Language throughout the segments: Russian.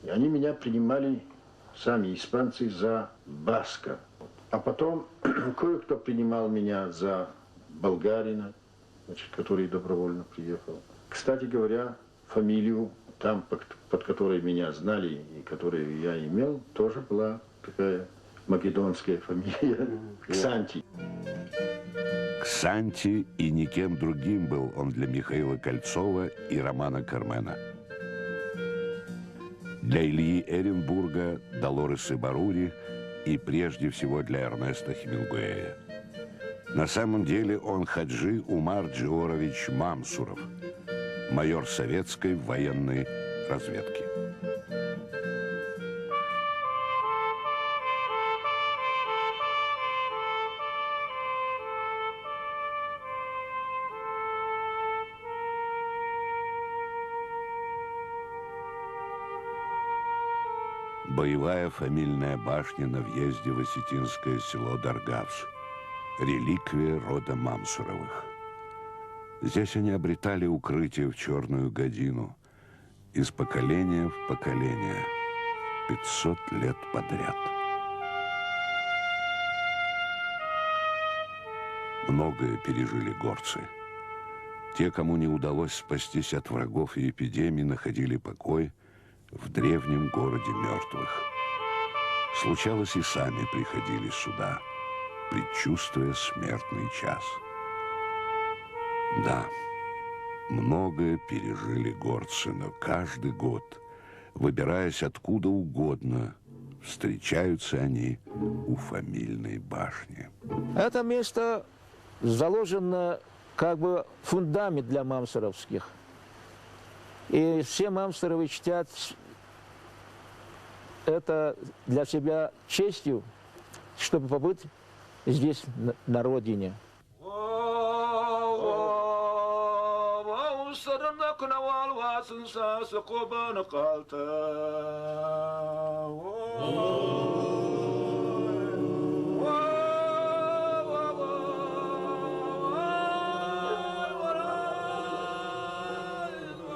И они меня принимали, сами испанцы, за баска. А потом кое-кто принимал меня за болгарина, значит, который добровольно приехал. Кстати говоря, фамилию там, под которой меня знали и которую я имел, тоже была такая македонская фамилия Ксанти. Ксанти и никем другим был он для Михаила Кольцова и Романа Кармена. Для Ильи Эренбурга, Долоресы Барури и прежде всего для Эрнеста Хемингуэя. На самом деле он Хаджи Умар Джиорович Мамсуров, майор советской военной разведки. Боевая фамильная башня на въезде в осетинское село Даргавс. Реликвия рода Мамсуровых. Здесь они обретали укрытие в черную годину. Из поколения в поколение. 500 лет подряд. Многое пережили горцы. Те, кому не удалось спастись от врагов и эпидемий, находили покой в древнем городе мертвых. Случалось, и сами приходили сюда, предчувствуя смертный час. Да, многое пережили горцы, но каждый год, выбираясь откуда угодно, встречаются они у фамильной башни. Это место заложено как бы фундамент для мамсуровских. И все Мамсуровы чтят это для себя честью, чтобы побыть здесь, на родине.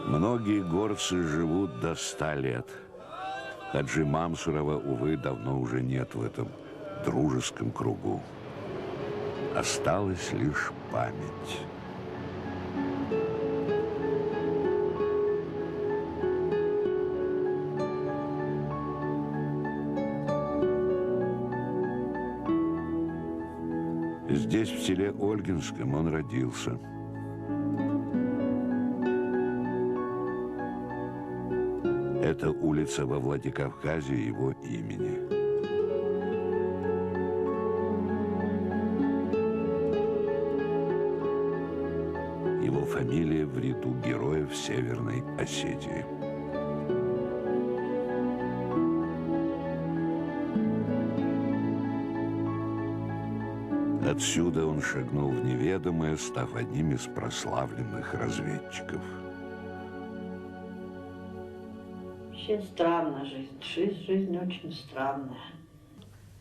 Многие горцы живут до 100 лет. Хаджи Мамсурова, увы, давно уже нет в этом дружеском кругу. Осталась лишь память. Здесь, в селе Ольгинском, он родился. Это улица во Владикавказе его имени. Его фамилия в ряду героев Северной Осетии. Отсюда он шагнул в неведомое, став одним из прославленных разведчиков. Вообще странная жизнь. Жизнь очень странная.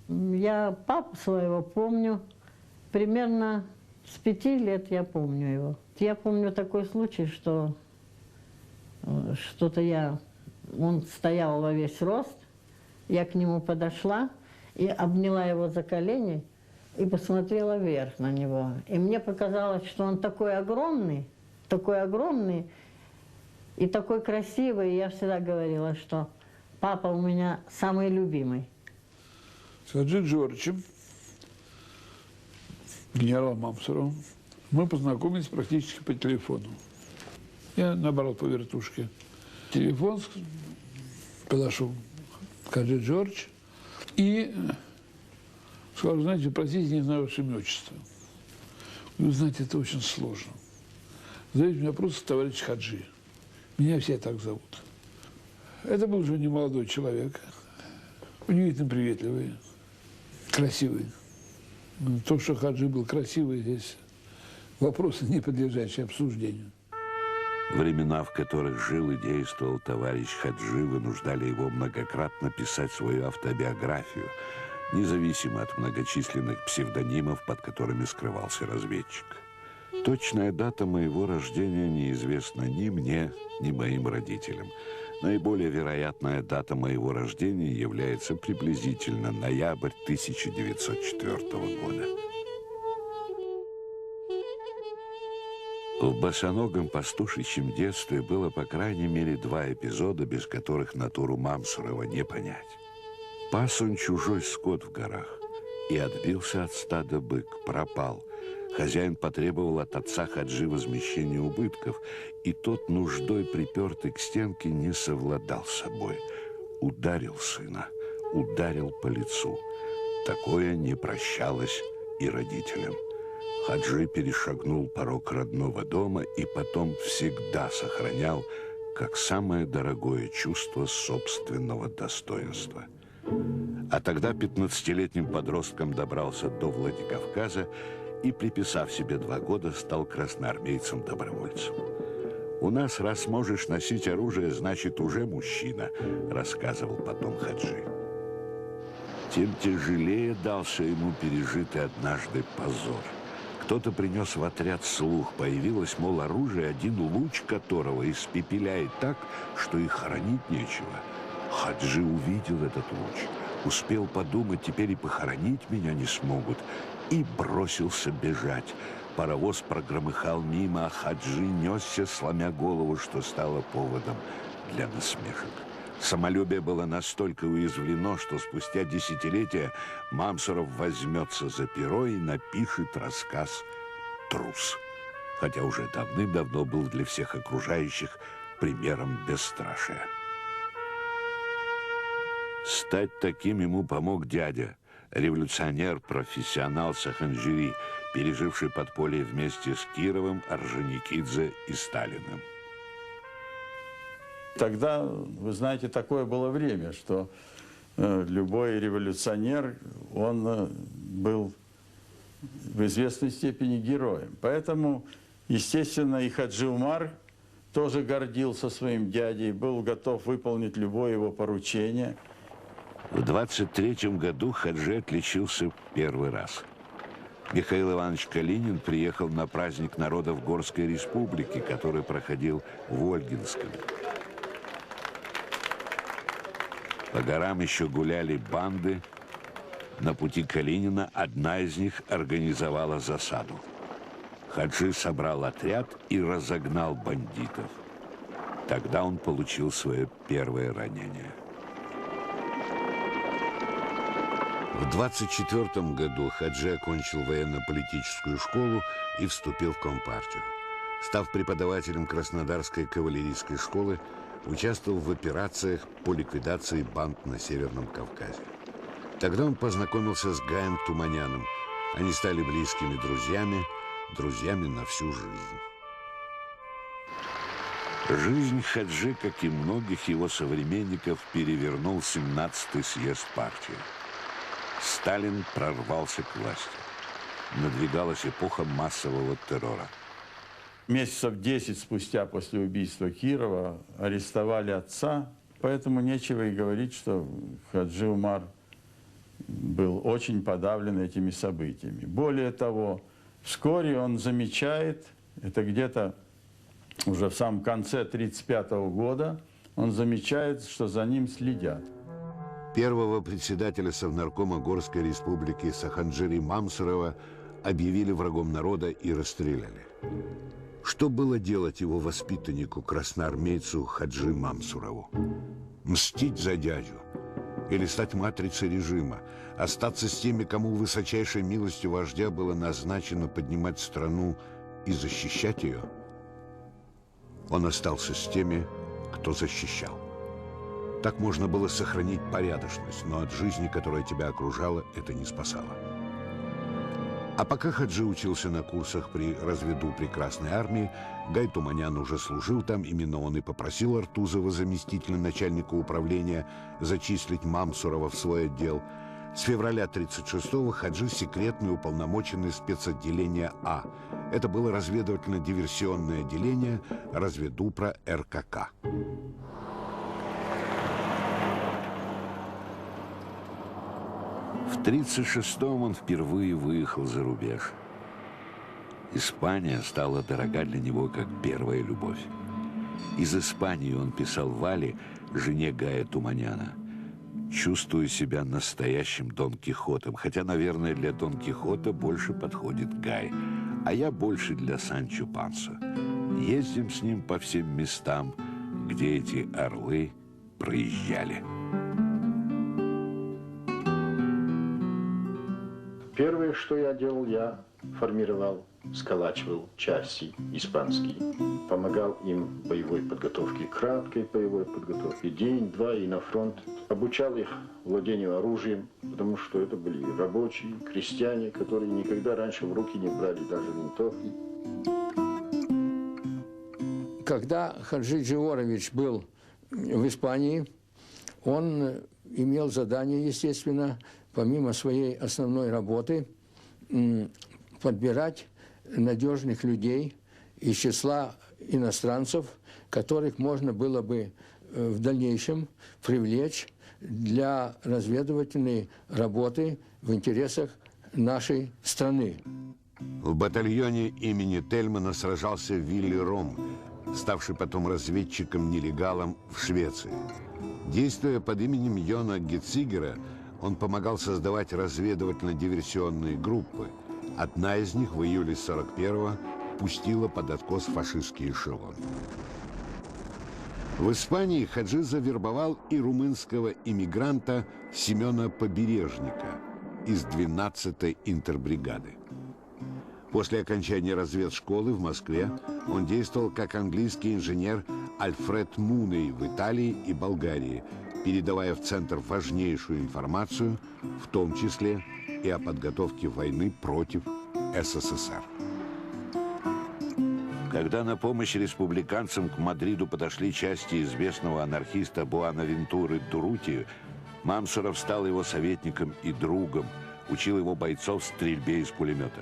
Я папу своего помню. Примерно с 5 лет я помню его. Я помню такой случай, что он стоял во весь рост, я к нему подошла и обняла его за колени и посмотрела вверх на него. И мне показалось, что он такой огромный и такой красивый. И я всегда говорила, что папа у меня самый любимый. С Хаджи Джорджем, генералом Мамсуровым, мы познакомились практически по телефону. Я набрал по вертушке телефон, подошел к Хаджи Джордж и сказал: знаете, простите, не знаю ваше имя, отчество. Вы знаете, это очень сложно. Зовите меня просто товарищ Хаджи. Меня все так зовут. Это был уже немолодой человек, удивительно приветливый, красивый. То, что Хаджи был красивый, здесь вопросы, не подлежащие обсуждению. Времена, в которых жил и действовал товарищ Хаджи, вынуждали его многократно писать свою автобиографию, независимо от многочисленных псевдонимов, под которыми скрывался разведчик. Точная дата моего рождения неизвестна ни мне, ни моим родителям. Наиболее вероятная дата моего рождения является приблизительно ноябрь 1904 года. В босоногом пастушечьем детстве было по крайней мере 2 эпизода, без которых натуру Мамсурова не понять. Пас он чужой скот в горах и отбился от стада бык, пропал. Хозяин потребовал от отца Хаджи возмещения убытков, и тот, нуждой припертый к стенке, не совладал с собой. Ударил сына, ударил по лицу. Такое не прощалось и родителям. Хаджи перешагнул порог родного дома и потом всегда сохранял как самое дорогое чувство собственного достоинства. А тогда 15-летним подростком добрался до Владикавказа и, приписав себе 2 года, стал красноармейцем-добровольцем. «У нас, раз можешь носить оружие, значит, уже мужчина», рассказывал потом Хаджи. Тем тяжелее дался ему пережитый однажды позор. Кто-то принес в отряд слух. Появилось, мол, оружие, один луч которого испепеляет так, что и хоронить нечего. Хаджи увидел этот луч, успел подумать, теперь и похоронить меня не смогут, и бросился бежать. Паровоз прогромыхал мимо, а Хаджи несся, сломя голову, что стало поводом для насмешек. Самолюбие было настолько уязвлено, что спустя десятилетия Мамсуров возьмется за перо и напишет рассказ «Трус», хотя уже давным-давно был для всех окружающих примером бесстрашия. Стать таким ему помог дядя, революционер-профессионал Саханжири, переживший подполье вместе с Кировым, Орджоникидзе и Сталиным. Тогда, вы знаете, такое было время, что любой революционер, он был в известной степени героем. Поэтому, естественно, и Хаджи Умар тоже гордился своим дядей, был готов выполнить любое его поручение. В 23-м году Хаджи отличился в первый раз. Михаил Иванович Калинин приехал на праздник народов Горской Республики, который проходил в Ольгинском. По горам еще гуляли банды. На пути Калинина одна из них организовала засаду. Хаджи собрал отряд и разогнал бандитов. Тогда он получил свое первое ранение. В 24 году Хаджи окончил военно-политическую школу и вступил в Компартию. Став преподавателем Краснодарской кавалерийской школы, участвовал в операциях по ликвидации банд на Северном Кавказе. Тогда он познакомился с Гаем Туманяном. Они стали близкими друзьями на всю жизнь. Жизнь Хаджи, как и многих его современников, перевернул 17-й съезд партии. Сталин прорвался к власти. Надвигалась эпоха массового террора. Месяцев 10 спустя после убийства Кирова арестовали отца, поэтому нечего и говорить, что Хаджи Умар был очень подавлен этими событиями. Более того, вскоре он замечает, это где-то уже в самом конце 1935 года, он замечает, что за ним следят. Первого председателя Совнаркома Горской Республики Саханжири Мамсурова объявили врагом народа и расстреляли. Что было делать его воспитаннику, красноармейцу Хаджи Мамсурову? Мстить за дядю? Или стать матрицей режима? Остаться с теми, кому высочайшей милостью вождя было назначено поднимать страну и защищать ее? Он остался с теми, кто защищал. Так можно было сохранить порядочность, но от жизни, которая тебя окружала, это не спасало. А пока Хаджи учился на курсах при разведу Красной армии, Гай Туманян уже служил там, именно он и попросил Артузова, заместителя начальника управления, зачислить Мамсурова в свой отдел. С февраля 1936-го Хаджи секретный уполномоченный спецотделения А. Это было разведывательно-диверсионное отделение разведупра РКК. В 1936-м он впервые выехал за рубеж. Испания стала дорога для него как первая любовь. Из Испании он писал Вале, жене Гая Туманяна: «Чувствую себя настоящим Дон Кихотом, хотя, наверное, для Дон Кихота больше подходит Гай, а я больше для Санчо Панса. Ездим с ним по всем местам, где эти орлы проезжали». Первое, что я делал, я формировал, сколачивал части испанские. Помогал им в боевой подготовке, краткой боевой подготовке, день-два и на фронт. Обучал их владению оружием, потому что это были рабочие, крестьяне, которые никогда раньше в руки не брали даже винтовки. Когда Хаджи Джиорович был в Испании, он имел задание, естественно, помимо своей основной работы, подбирать надежных людей из числа иностранцев, которых можно было бы в дальнейшем привлечь для разведывательной работы в интересах нашей страны. В батальоне имени Тельмана сражался Вилли Ром, ставший потом разведчиком-нелегалом в Швеции. Действуя под именем Йона Гетцигера, он помогал создавать разведывательно-диверсионные группы. Одна из них в июле 41-го пустила под откос фашистский эшелон. В Испании Хаджи завербовал и румынского иммигранта Семена Побережника из 12-й интербригады. После окончания разведшколы в Москве он действовал как английский инженер Альфред Муней в Италии и Болгарии, передавая в Центр важнейшую информацию, в том числе и о подготовке войны против СССР. Когда на помощь республиканцам к Мадриду подошли части известного анархиста Буанавентуры Дурути, Мамсуров стал его советником и другом, учил его бойцов стрельбе из пулемета.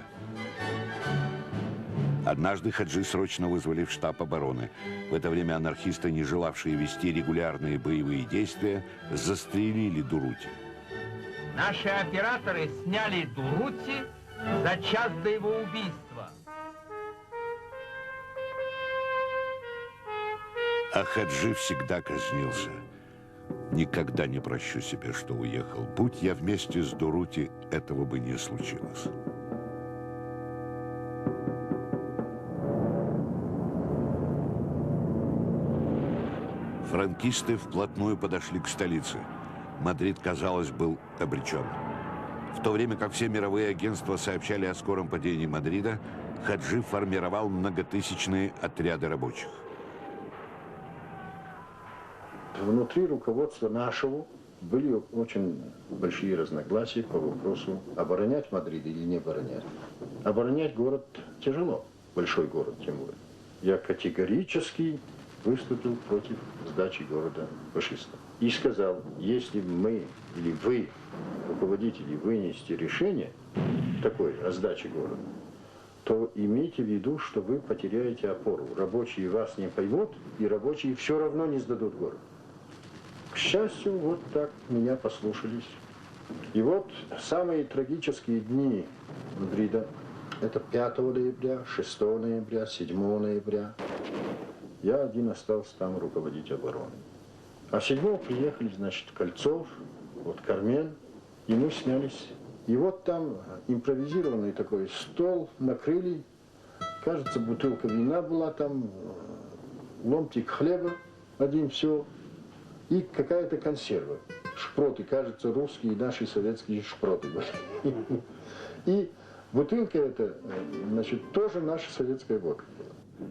Однажды Хаджи срочно вызвали в штаб обороны. В это время анархисты, не желавшие вести регулярные боевые действия, застрелили Дурути. Наши операторы сняли Дурути за час до его убийства. А Хаджи всегда казнился. Никогда не прощу себе, что уехал. Будь я вместе с Дурути, этого бы не случилось. Франкисты вплотную подошли к столице. Мадрид, казалось, был обречен. В то время как все мировые агентства сообщали о скором падении Мадрида, Хаджи формировал многотысячные отряды рабочих. Внутри руководства нашего были очень большие разногласия по вопросу, оборонять Мадрид или не оборонять. Оборонять город тяжело, большой город тем более. Я категорически выступил против сдачи города фашистам. И сказал, если мы или вы, руководители, вынесете решение такой о сдаче города, то имейте в виду, что вы потеряете опору. Рабочие вас не поймут, и рабочие все равно не сдадут город. К счастью, вот так меня послушались. И вот самые трагические дни Мадрида, это 5 ноября, 6 ноября, 7 ноября. Я один остался там руководить обороной. А 7-го приехали, значит, Кольцов, вот Кармен, и мы снялись. И вот там импровизированный такой стол накрыли. Кажется, бутылка вина была там, ломтик хлеба, один все, и какая-то консерва. Шпроты, кажется, русские, наши советские шпроты были. И бутылка эта, значит, тоже наша советская водка была.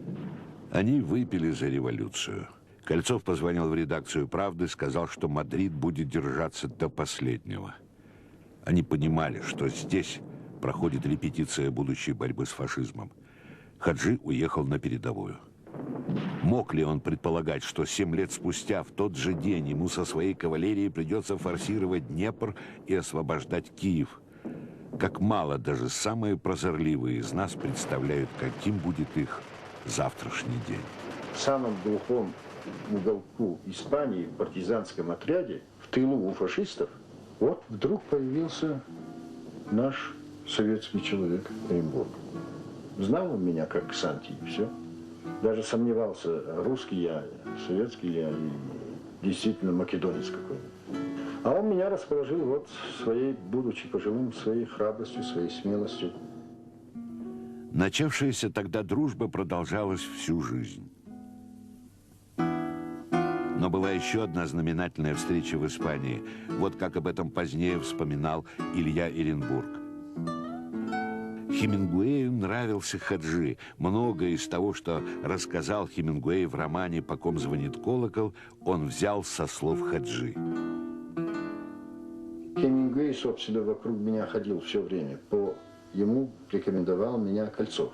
Они выпили за революцию. Кольцов позвонил в редакцию «Правды», сказал, что Мадрид будет держаться до последнего. Они понимали, что здесь проходит репетиция будущей борьбы с фашизмом. Хаджи уехал на передовую. Мог ли он предполагать, что 7 лет спустя, в тот же день, ему со своей кавалерией придется форсировать Днепр и освобождать Киев? Как мало даже самые прозорливые из нас представляют, каким будет их завтрашний день. В самом глухом уголку Испании, в партизанском отряде, в тылу у фашистов, вот вдруг появился наш советский человек Оренбург. Знал он меня как Ксанти и все. Даже сомневался, русский я, советский я, и действительно македонец какой-то. А он меня расположил вот своей, будучи пожилым, своей храбростью, своей смелостью. Начавшаяся тогда дружба продолжалась всю жизнь. Но была еще одна знаменательная встреча в Испании. Вот как об этом позднее вспоминал Илья Эренбург. Хемингуэю нравился Хаджи. Многое из того, что рассказал Хемингуэй в романе «По ком звонит колокол», он взял со слов Хаджи. Хемингуэй, собственно, вокруг меня ходил все время. Ему рекомендовал меня Кольцов,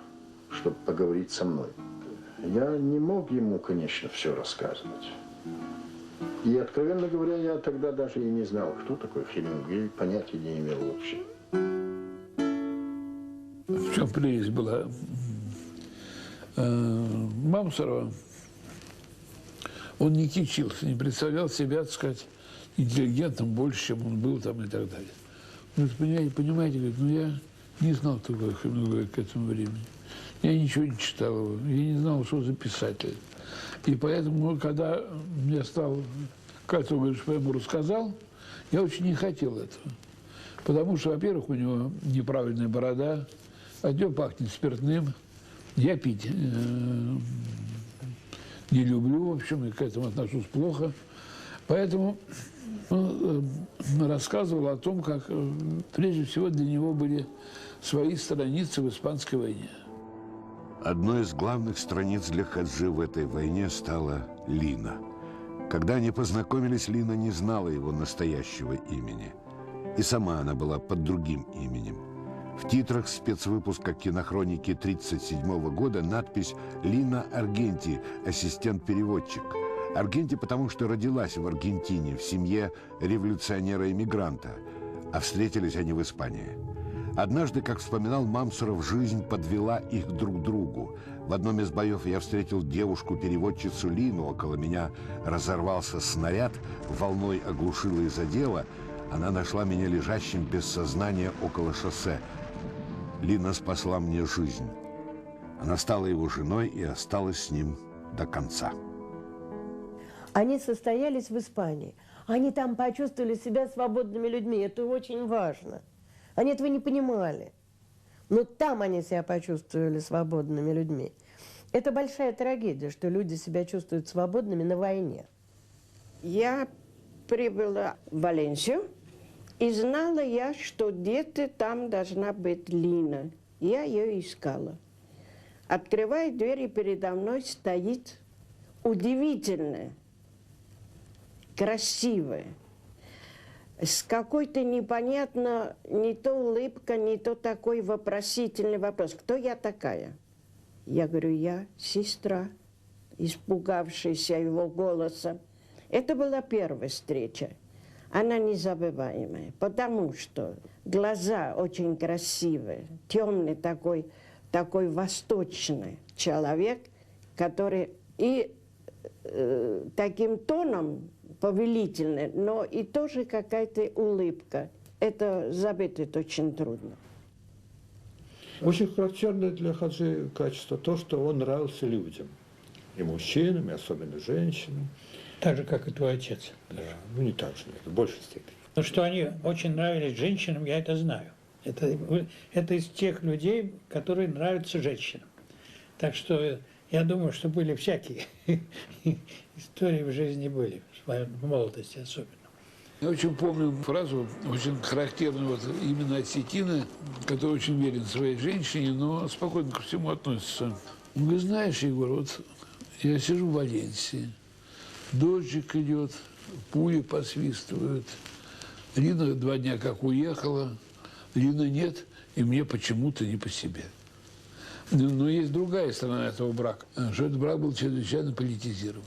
чтобы поговорить со мной. Я не мог ему, конечно, все рассказывать. И, откровенно говоря, я тогда даже и не знал, кто такой Хемингуэй, понятия не имел вообще. В чем прелесть была Мамсурова? Он не кичился, не представлял себя, так сказать, интеллигентом больше, чем он был там и так далее. Ну, понимаете, говорит, ну я не знал такого Хемингуэя к этому времени. Я ничего не читал его, я не знал, что за писатель. И поэтому, когда мне стал Кольцов говорить, что я ему рассказал, я очень не хотел этого. Потому что, во-первых, у него неправильная борода, от него пахнет спиртным. Я пить не люблю, в общем, и к этому отношусь плохо. Поэтому он рассказывал о том, как прежде всего для него были свои страницы в Испанской войне. Одной из главных страниц для Хаджи в этой войне стала Лина. Когда они познакомились, Лина не знала его настоящего имени. И сама она была под другим именем. В титрах спецвыпуска кинохроники 1937 года надпись «Лина Аргенти, ассистент-переводчик». Аргенти потому, что родилась в Аргентине, в семье революционера-эмигранта, а встретились они в Испании. Однажды, как вспоминал Мамсуров, жизнь подвела их друг к другу. В одном из боев я встретил девушку-переводчицу Лину, около меня разорвался снаряд, волной оглушила и задела. Она нашла меня лежащим без сознания около шоссе. Лина спасла мне жизнь. Она стала его женой и осталась с ним до конца. Они состоялись в Испании. Они там почувствовали себя свободными людьми. Это очень важно. Они этого не понимали. Но там они себя почувствовали свободными людьми. Это большая трагедия, что люди себя чувствуют свободными на войне. Я прибыла в Валенсию, и знала я, что где-то там должна быть Лина. Я ее искала. Открываю дверь, и передо мной стоит удивительная, красивая, с какой-то непонятно, не то улыбка, не то такой вопросительный вопрос. Кто я такая? Я говорю, я сестра, испугавшаяся его голоса. Это была первая встреча. Она незабываемая, потому что глаза очень красивые, темный такой восточный человек, который и таким тоном повелительный, но и тоже какая-то улыбка. Это забыть это очень трудно. Очень характерно для Хаджи качество то, что он нравился людям. И мужчинам, и особенно женщинам. Так же, как и твой отец. Да, ну не так же, в большей степени. Но что они очень нравились женщинам, я это знаю. Это из тех людей, которые нравятся женщинам. Так что я думаю, что были всякие истории в жизни были, в молодости особенно. Я очень помню фразу, очень характерную вот именно осетина, который очень верен своей женщине, но спокойно ко всему относится. Он говорит, знаешь, Егор, вот я сижу в Валенсии, дождик идет, пули посвистывают. Лина 2 дня как уехала, Лины нет, и мне почему-то не по себе. Но есть другая сторона этого брака, что этот брак был чрезвычайно политизирован.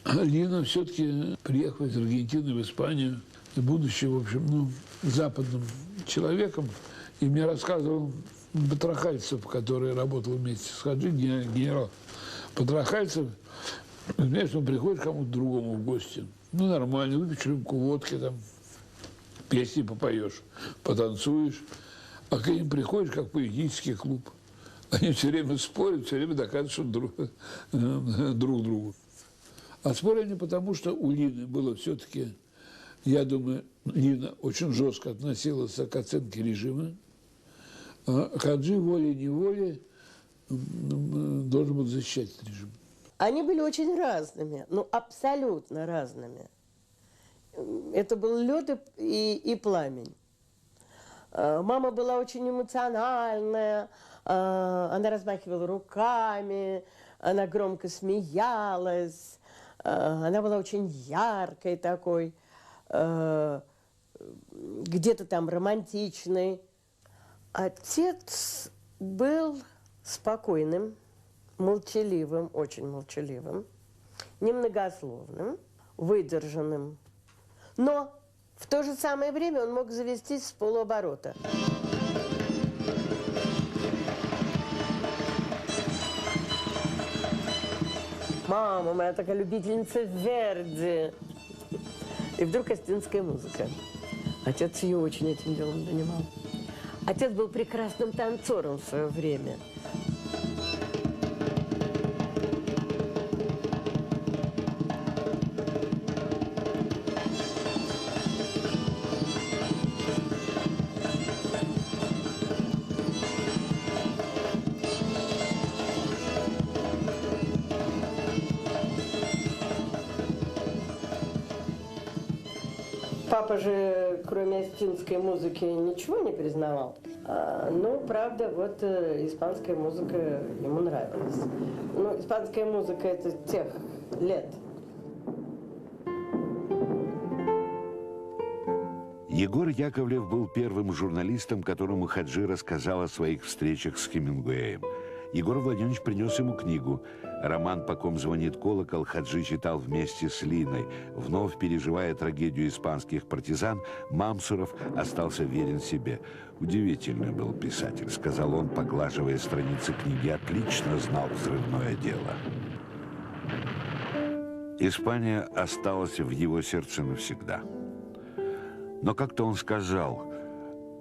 Лина все-таки приехала из Аргентины в Испанию, будучи, в общем, западным человеком, и мне рассказывал Батрахальцев, который работал вместе с Хаджи, генерал Батрахальцев. Знаешь, он приходит к кому-то другому в гости. Ну, нормально, выпьешь рюмку водки, там, песни попоешь, потанцуешь. А к ним приходишь, как в поэтический клуб. Они все время спорят, все время доказывают, что друг другу. А спорили они потому, что у Лины было все-таки, я думаю, Лина очень жестко относилась к оценке режима. А Хаджи волей-неволей должен был защищать режим. Они были очень разными, ну, абсолютно разными. Это был лед и пламень. Мама была очень эмоциональная, она размахивала руками, она громко смеялась, она была очень яркой такой, где-то там романтичной. Отец был спокойным, молчаливым, очень молчаливым, немногословным, выдержанным. Но в то же самое время он мог завестись с полуоборота. Мама моя такая любительница Верди. И вдруг остинская музыка. Отец ее очень этим делом занимал. Отец был прекрасным танцором в свое время. Папа же, кроме остинской музыки, ничего не признавал. Ну, правда, вот испанская музыка ему нравилась. Ну, испанская музыка – это тех лет. Егор Яковлев был первым журналистом, которому Хаджи рассказал о своих встречах с Хемингуэем. Егор Владимирович принес ему книгу. Роман «По ком звонит колокол» Хаджи читал вместе с Линой. Вновь переживая трагедию испанских партизан, Мамсуров остался верен себе. «Удивительный был писатель», — сказал он, поглаживая страницы книги. «Отлично знал взрывное дело». Испания осталась в его сердце навсегда. Но как-то он сказал: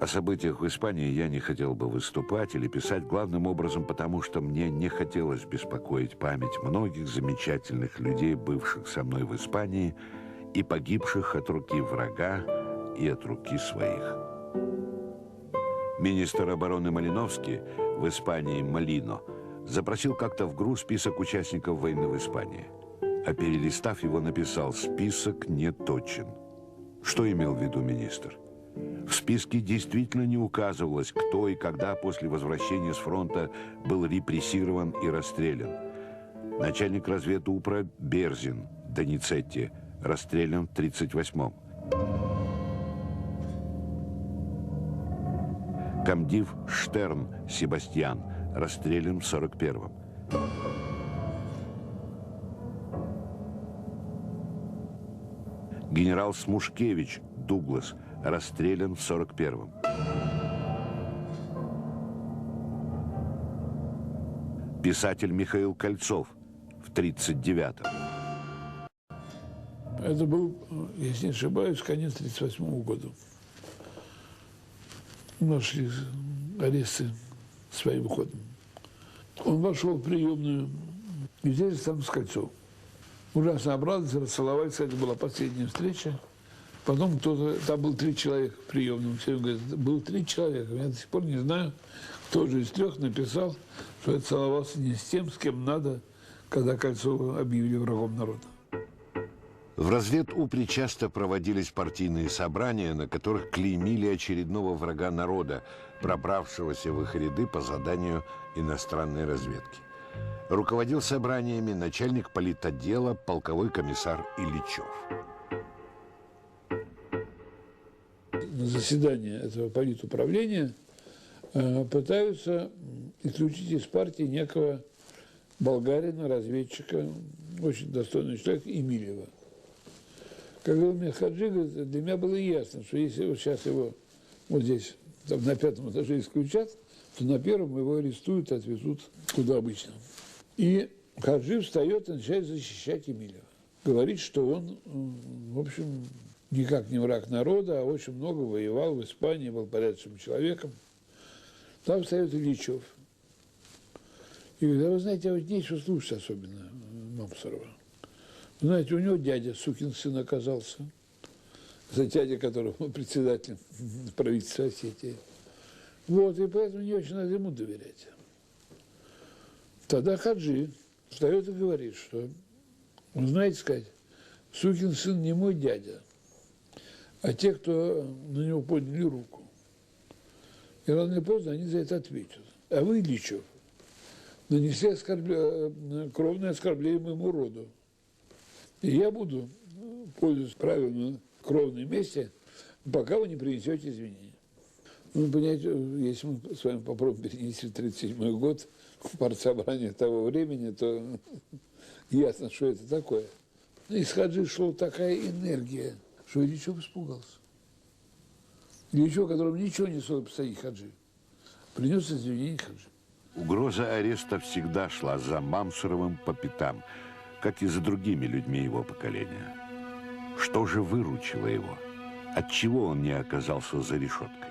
о событиях в Испании я не хотел бы выступать или писать, главным образом потому, что мне не хотелось беспокоить память многих замечательных людей, бывших со мной в Испании и погибших от руки врага и от руки своих. Министр обороны Малиновский в Испании, Малино, запросил как-то в ГРУ список участников войны в Испании, а перелистав его, написал: «Список не точен». Что имел в виду министр? В списке действительно не указывалось, кто и когда после возвращения с фронта был репрессирован и расстрелян. Начальник разведупра Берзин Доницетти расстрелян в 1938-м. Комдив Штерн Себастьян расстрелян в 1941-м. Генерал Смушкевич Дуглас расстрелян в 1941-м. Писатель Михаил Кольцов в 1939-м. Это был, если не ошибаюсь, конец 1938 года. Нашли аресты своим ходом. Он вошел в приемную, и здесь там с Кольцовым. Ужасно обрадовался, расцеловались. Это была последняя встреча. Потом кто-то, там был 3 человека в приемном. Все говорят, было 3 человека. Я до сих пор не знаю, кто же из 3 написал, что я целовался не с тем, с кем надо, когда Кольцова объявили врагом народа. В разведупре часто проводились партийные собрания, на которых клеймили очередного врага народа, пробравшегося в их ряды по заданию иностранной разведки. Руководил собраниями начальник политотдела полковой комиссар Ильичев. На заседание этого политуправления пытаются исключить из партии некого болгарина, разведчика, очень достойного человека, Эмильева. Как говорил мне Хаджи, для меня было ясно, что если вот сейчас его вот здесь, там, на 5-м этаже исключат, то на 1-м его арестуют и отвезут куда обычно. И Хаджи встает и начинает защищать Эмильева. Говорит, что он, в общем, никак не враг народа, а очень много воевал в Испании, был порядочным человеком. Там встает Ильичев И говорит, а вы знаете, а вот нечего слушать особенно Мамсурова. Вы знаете, у него дядя, сукин сын, оказался. За дядя, которого председателем правительства Осетии. Вот, и поэтому не очень надо ему доверять. Тогда Хаджи встает и говорит, что, вы знаете сказать, сукин сын не мой дядя, а те, кто на него подняли руку. И рано или поздно они за это ответят. А вы, Ильичев, нанесли кровное оскорбление моему роду. И я буду пользоваться правильно кровной мести, пока вы не принесете извинения. Ну, понимаете, если мы с вами попробуем перенести в 1937 год в партсобрание того времени, то ясно, что это такое. Из Хаджи шла такая энергия, что Ильичев испугался. Ильичев, которому ничего не стоило посадить Хаджи, принес извинения Хаджи. Угроза ареста всегда шла за Мамсуровым по пятам, как и за другими людьми его поколения. Что же выручило его? Отчего он не оказался за решеткой?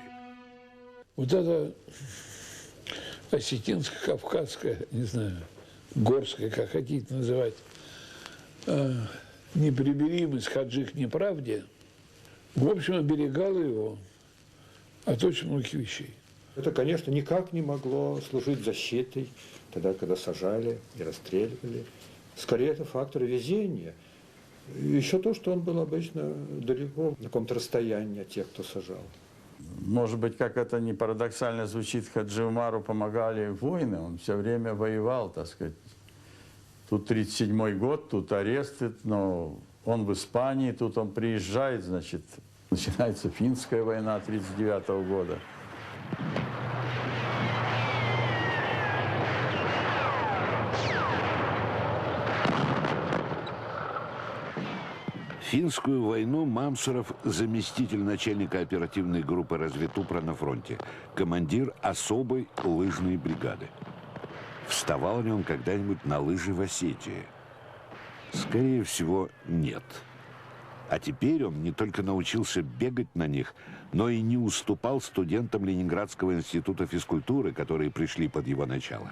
Вот это осетинско-кавказская, не знаю, горская, как хотите называть, непримиримость Хаджи к неправде, в общем, оберегала его от очень многих вещей. Это, конечно, никак не могло служить защитой тогда, когда сажали и расстреливали. Скорее, это фактор везения. И еще то, что он был обычно далеко, на каком-то расстоянии от тех, кто сажал. Может быть, как это не парадоксально звучит, Хаджи Умару помогали войны, он все время воевал, так сказать. Тут 1937 год, тут аресты, но он в Испании, тут он приезжает, значит, начинается финская война 1939 года. Финскую войну Мамсуров, заместитель начальника оперативной группы разведупра на фронте, командир особой лыжной бригады. Вставал ли он когда-нибудь на лыжи в Осетии? Скорее всего, нет. А теперь он не только научился бегать на них, но и не уступал студентам Ленинградского института физкультуры, которые пришли под его начало.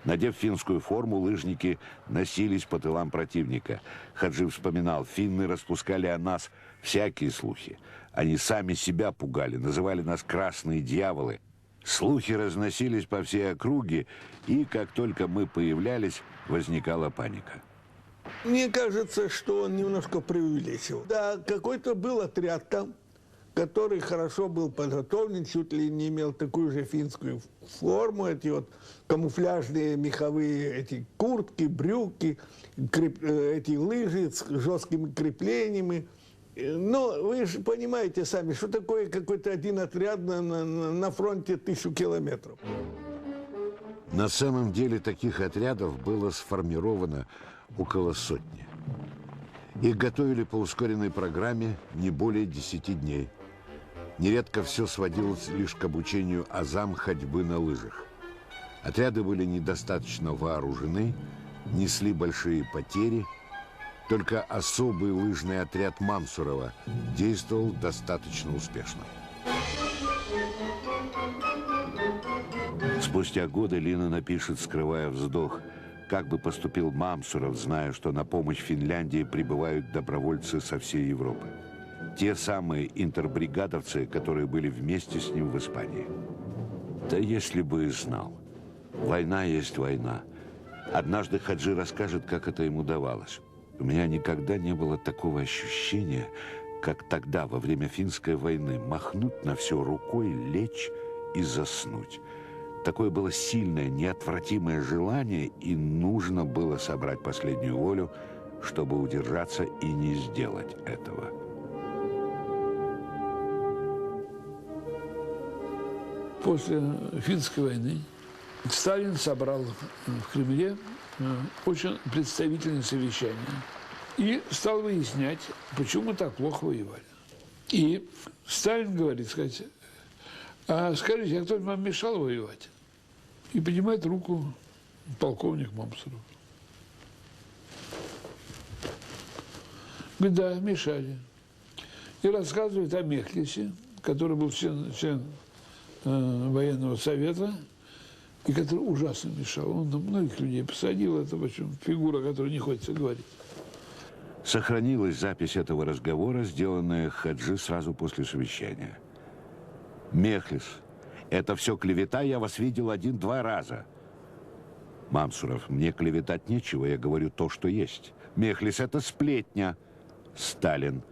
Надев финскую форму, лыжники носились по тылам противника. Хаджи вспоминал, финны распускали о нас всякие слухи. Они сами себя пугали, называли нас «красные дьяволы». Слухи разносились по всей округе, и как только мы появлялись, возникала паника. Мне кажется, что он немножко преувеличил. Да, какой-то был отряд там, который хорошо был подготовлен, чуть ли не имел такую же финскую форму, эти вот камуфляжные меховые эти куртки, брюки, эти лыжи с жесткими креплениями. Но вы же понимаете сами, что такое какой-то один отряд на фронте 1000 километров. На самом деле таких отрядов было сформировано около сотни. Их готовили по ускоренной программе не более 10 дней. Нередко все сводилось лишь к обучению азам ходьбы на лыжах. Отряды были недостаточно вооружены, несли большие потери. Только особый лыжный отряд Мамсурова действовал достаточно успешно. Спустя годы Лина напишет, скрывая вздох, как бы поступил Мамсуров, зная, что на помощь Финляндии прибывают добровольцы со всей Европы. Те самые интербригадовцы, которые были вместе с ним в Испании. Да если бы и знал. Война есть война. Однажды Хаджи расскажет, как это ему давалось. У меня никогда не было такого ощущения, как тогда, во время финской войны, махнуть на все рукой, лечь и заснуть. Такое было сильное, неотвратимое желание, и нужно было собрать последнюю волю, чтобы удержаться и не сделать этого. После финской войны Сталин собрал в Кремле очень представительное совещание и стал выяснять, почему мы так плохо воевали. И Сталин говорит, сказать, а скажите, а кто-нибудь вам мешал воевать? И поднимает руку полковник Мамсуров. Говорит, да, мешали. И рассказывает о Мехлисе, который был член военного совета, и который ужасно мешал. Он на многих людей посадил, это причем фигура, о которой не хочется говорить. Сохранилась запись этого разговора, сделанная Хаджи сразу после совещания. «Мехлис, это все клевета, я вас видел 1-2 раза». «Мамсуров, мне клеветать нечего, я говорю то, что есть». «Мехлис, это сплетня». Сталин.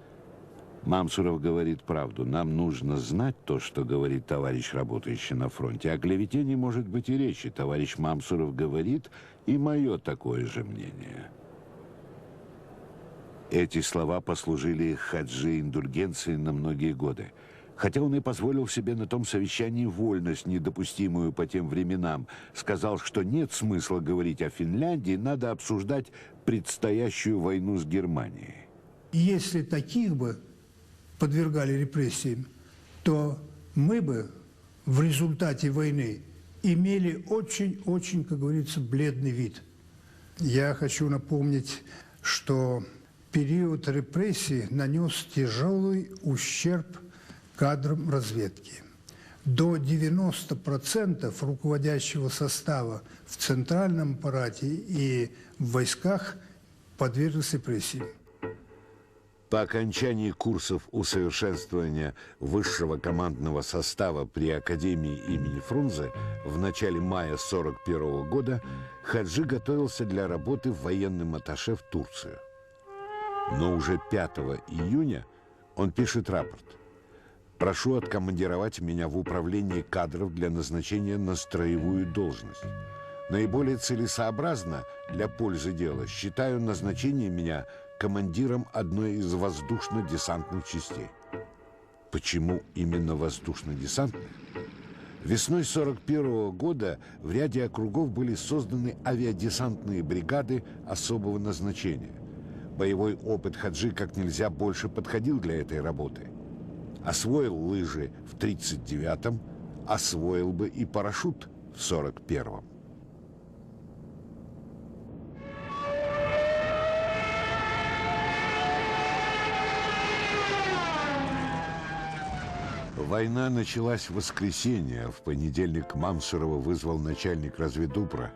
Мамсуров говорит правду. Нам нужно знать то, что говорит товарищ, работающий на фронте. О клевете не может быть и речи. Товарищ Мамсуров говорит, и мое такое же мнение. Эти слова послужили Хаджи индульгенцией на многие годы. Хотя он и позволил себе на том совещании вольность, недопустимую по тем временам. Сказал, что нет смысла говорить о Финляндии, надо обсуждать предстоящую войну с Германией. Если таких бы подвергали репрессиям, то мы бы в результате войны имели очень-очень, как говорится, бледный вид. Я хочу напомнить, что период репрессий нанес тяжелый ущерб кадрам разведки. До 90% руководящего состава в центральном аппарате и в войсках подверглись репрессиям. По окончании курсов усовершенствования высшего командного состава при Академии имени Фрунзе в начале мая 1941 года Хаджи готовился для работы военным атташе в Турцию. Но уже 5 июня он пишет рапорт. «Прошу откомандировать меня в управление кадров для назначения на строевую должность. Наиболее целесообразно для пользы дела считаю назначение меня командиром одной из воздушно-десантных частей». Почему именно воздушно-десантных? Весной 1941 года в ряде округов были созданы авиадесантные бригады особого назначения. Боевой опыт Хаджи как нельзя больше подходил для этой работы. Освоил лыжи в 1939-м, освоил бы и парашют в 1941-м. Война началась в воскресенье. В понедельник Мамсурова вызвал начальник разведупра,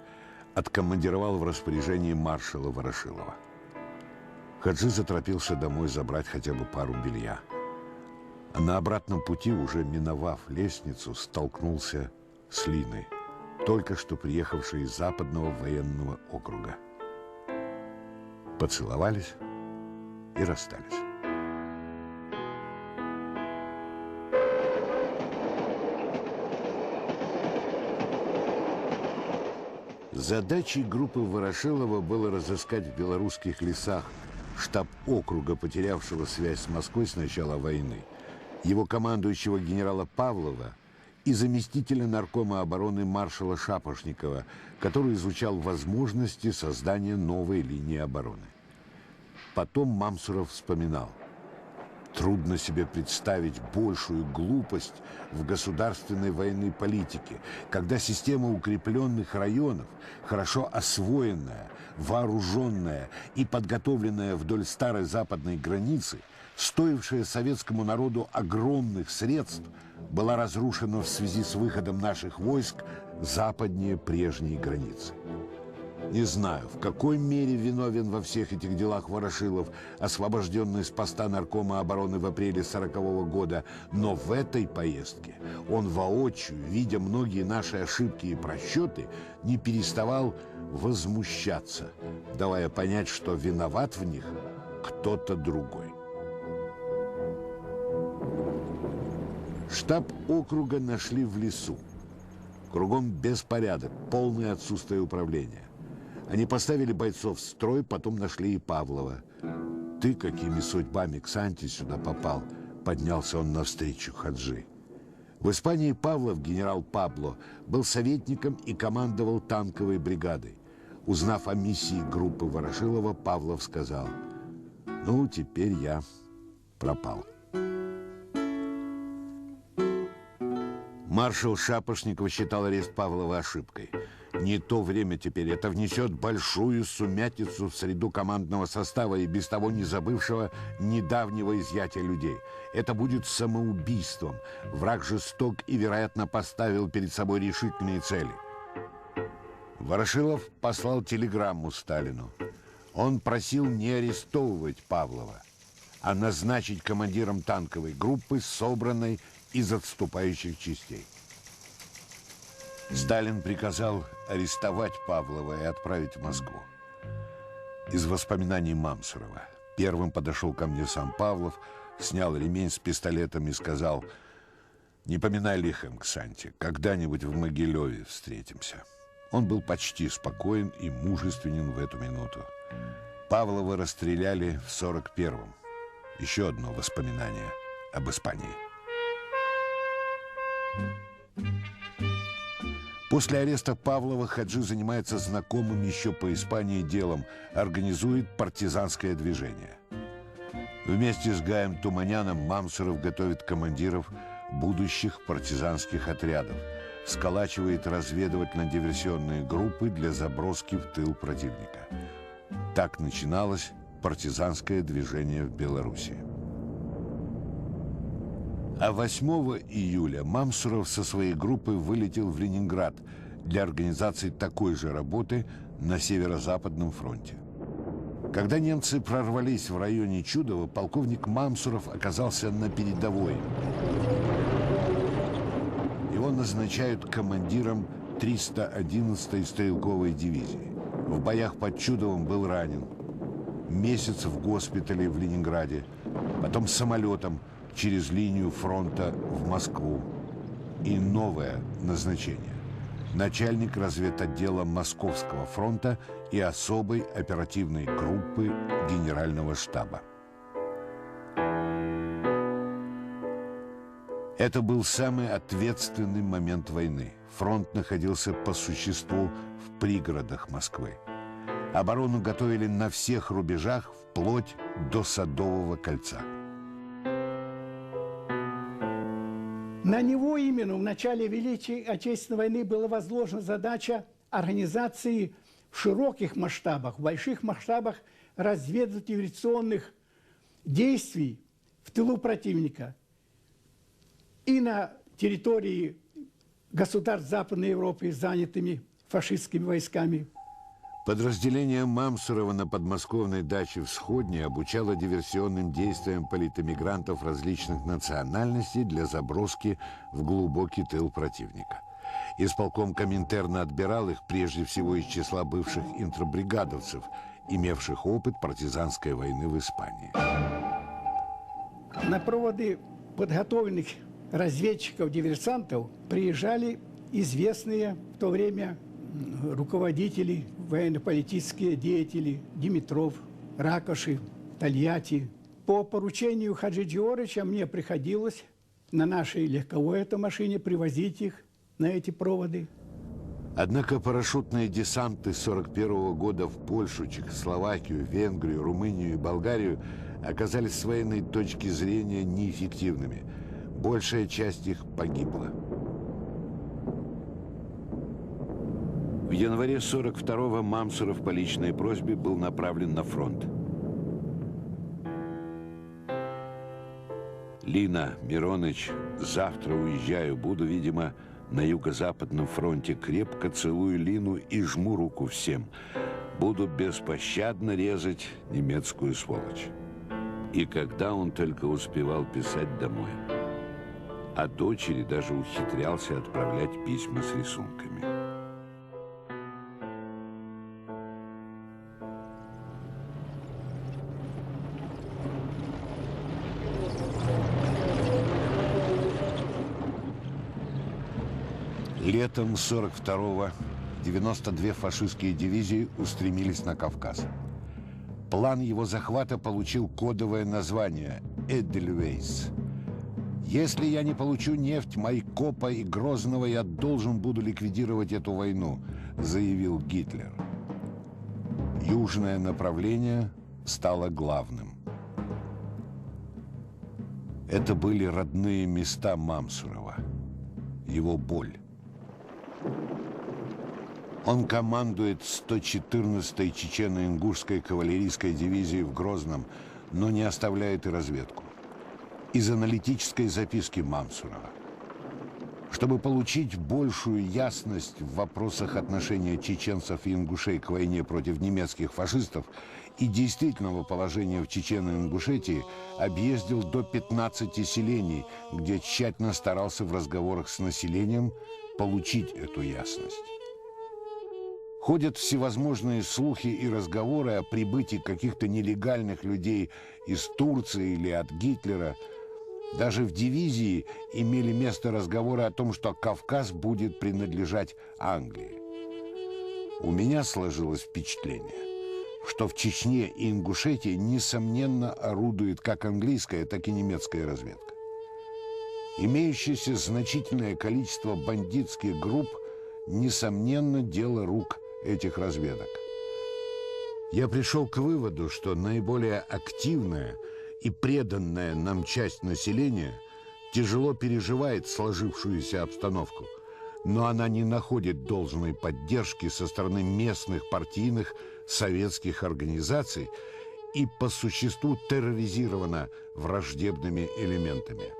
откомандировал в распоряжение маршала Ворошилова. Хаджи заторопился домой забрать хотя бы пару белья. А на обратном пути, уже миновав лестницу, столкнулся с Линой, только что приехавшей из Западного военного округа. Поцеловались и расстались. Задачей группы Ворошилова было разыскать в белорусских лесах штаб округа, потерявшего связь с Москвой с начала войны, его командующего генерала Павлова и заместителя наркома обороны маршала Шапошникова, который изучал возможности создания новой линии обороны. Потом Мамсуров вспоминал: трудно себе представить большую глупость в государственной военной политике, когда система укрепленных районов, хорошо освоенная, вооруженная и подготовленная вдоль старой западной границы, стоившая советскому народу огромных средств, была разрушена в связи с выходом наших войск западнее прежней границы. Не знаю, в какой мере виновен во всех этих делах Ворошилов, освобожденный с поста наркома обороны в апреле 1940 года, но в этой поездке он воочию, видя многие наши ошибки и просчеты, не переставал возмущаться, давая понять, что виноват в них кто-то другой. Штаб округа нашли в лесу. Кругом беспорядок, полное отсутствие управления. Они поставили бойцов в строй, потом нашли и Павлова. «Ты какими судьбами к Санте сюда попал?» — поднялся он навстречу Хаджи. В Испании Павлов, генерал Пабло, был советником и командовал танковой бригадой. Узнав о миссии группы Ворошилова, Павлов сказал: «Ну, теперь я пропал». Маршал Шапошников считал арест Павлова ошибкой. Не то время теперь. Это внесет большую сумятицу в среду командного состава и без того не забывшего недавнего изъятия людей. Это будет самоубийством. Враг жесток и, вероятно, поставил перед собой решительные цели. Ворошилов послал телеграмму Сталину. Он просил не арестовывать Павлова, а назначить командиром танковой группы, собранной из отступающих частей. Сталин приказал арестовать Павлова и отправить в Москву. Из воспоминаний Мамсурова. Первым подошел ко мне сам Павлов, снял ремень с пистолетом и сказал: «Не поминай лихом, Ксанти, когда-нибудь в Могилеве встретимся». Он был почти спокоен и мужественен в эту минуту. Павлова расстреляли в 41-м. Еще одно воспоминание об Испании. После ареста Павлова Хаджи занимается знакомым еще по Испании делом, организует партизанское движение. Вместе с Гаем Туманяном Мамсуров готовит командиров будущих партизанских отрядов, сколачивает разведывательно-диверсионные группы для заброски в тыл противника. Так начиналось партизанское движение в Белоруссии. А 8 июля Мамсуров со своей группой вылетел в Ленинград для организации такой же работы на Северо-Западном фронте. Когда немцы прорвались в районе Чудова, полковник Мамсуров оказался на передовой. Его назначают командиром 311-й стрелковой дивизии. В боях под Чудовом был ранен. Месяц в госпитале в Ленинграде, потом самолетом через линию фронта в Москву. И новое назначение. Начальник разведотдела Московского фронта и особой оперативной группы Генерального штаба. Это был самый ответственный момент войны. Фронт находился по существу в пригородах Москвы. Оборону готовили на всех рубежах, вплоть до Садового кольца. На него именно в начале Великой Отечественной войны была возложена задача организации в широких масштабах, в больших масштабах разведывательно-диверсионных действий в тылу противника и на территории государств Западной Европы, занятыми фашистскими войсками. Подразделение Мамсурова на подмосковной даче в Сходне обучало диверсионным действиям политэмигрантов различных национальностей для заброски в глубокий тыл противника. Исполком Коминтерна отбирал их прежде всего из числа бывших интробригадовцев, имевших опыт партизанской войны в Испании. На проводы подготовленных разведчиков-диверсантов приезжали известные в то время руководители, военно-политические деятели: Димитров, Ракоши, Тольятти. По поручению Хаджи Джиорыча мне приходилось на нашей легковой автомашине привозить их на эти проводы. Однако парашютные десанты 1941 года в Польшу, Чехословакию, Венгрию, Румынию и Болгарию оказались с военной точки зрения неэффективными. Большая часть их погибла. В январе 1942-го Мамсуров по личной просьбе был направлен на фронт. Лина, Мироныч, завтра уезжаю, буду, видимо, на юго-западном фронте. Крепко целую Лину и жму руку всем. Буду беспощадно резать немецкую сволочь. И когда он только успевал писать домой. А дочери даже ухитрялся отправлять письма с рисунками. Летом 1942-го 92 фашистские дивизии устремились на Кавказ. План его захвата получил кодовое название «Эдельвейс». «Если я не получу нефть Майкопа и Грозного, я должен буду ликвидировать эту войну», заявил Гитлер. Южное направление стало главным. Это были родные места Мамсурова, его боль. Он командует 114-й чечено-ингушской кавалерийской дивизией в Грозном, но не оставляет и разведку. Из аналитической записки Мамсурова. Чтобы получить большую ясность в вопросах отношения чеченцев и ингушей к войне против немецких фашистов и действительного положения в Чечено-Ингушетии, объездил до 15 селений, где тщательно старался в разговорах с населением получить эту ясность. Ходят всевозможные слухи и разговоры о прибытии каких-то нелегальных людей из Турции или от Гитлера. Даже в дивизии имели место разговоры о том, что Кавказ будет принадлежать Англии. У меня сложилось впечатление, что в Чечне и Ингушетии, несомненно, орудует как английская, так и немецкая разведка. Имеющееся значительное количество бандитских групп, несомненно, дело рук этих разведок. Я пришел к выводу, что наиболее активная и преданная нам часть населения тяжело переживает сложившуюся обстановку, но она не находит должной поддержки со стороны местных партийных советских организаций и по существу терроризирована враждебными элементами.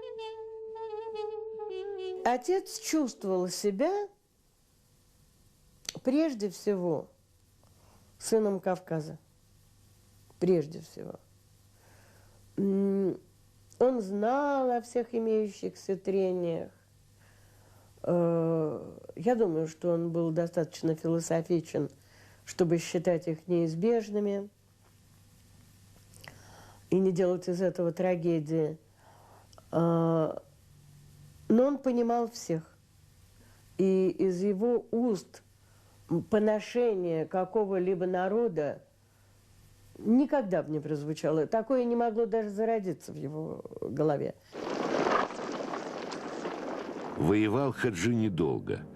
Отец чувствовал себя прежде всего сыном Кавказа. Прежде всего. Он знал о всех имеющихся трениях. Я думаю, что он был достаточно философичен, чтобы считать их неизбежными и не делать из этого трагедии. Но он понимал всех. И из его уст поношение какого-либо народа никогда бы не прозвучало. Такое не могло даже зародиться в его голове. Воевал Хаджи недолго.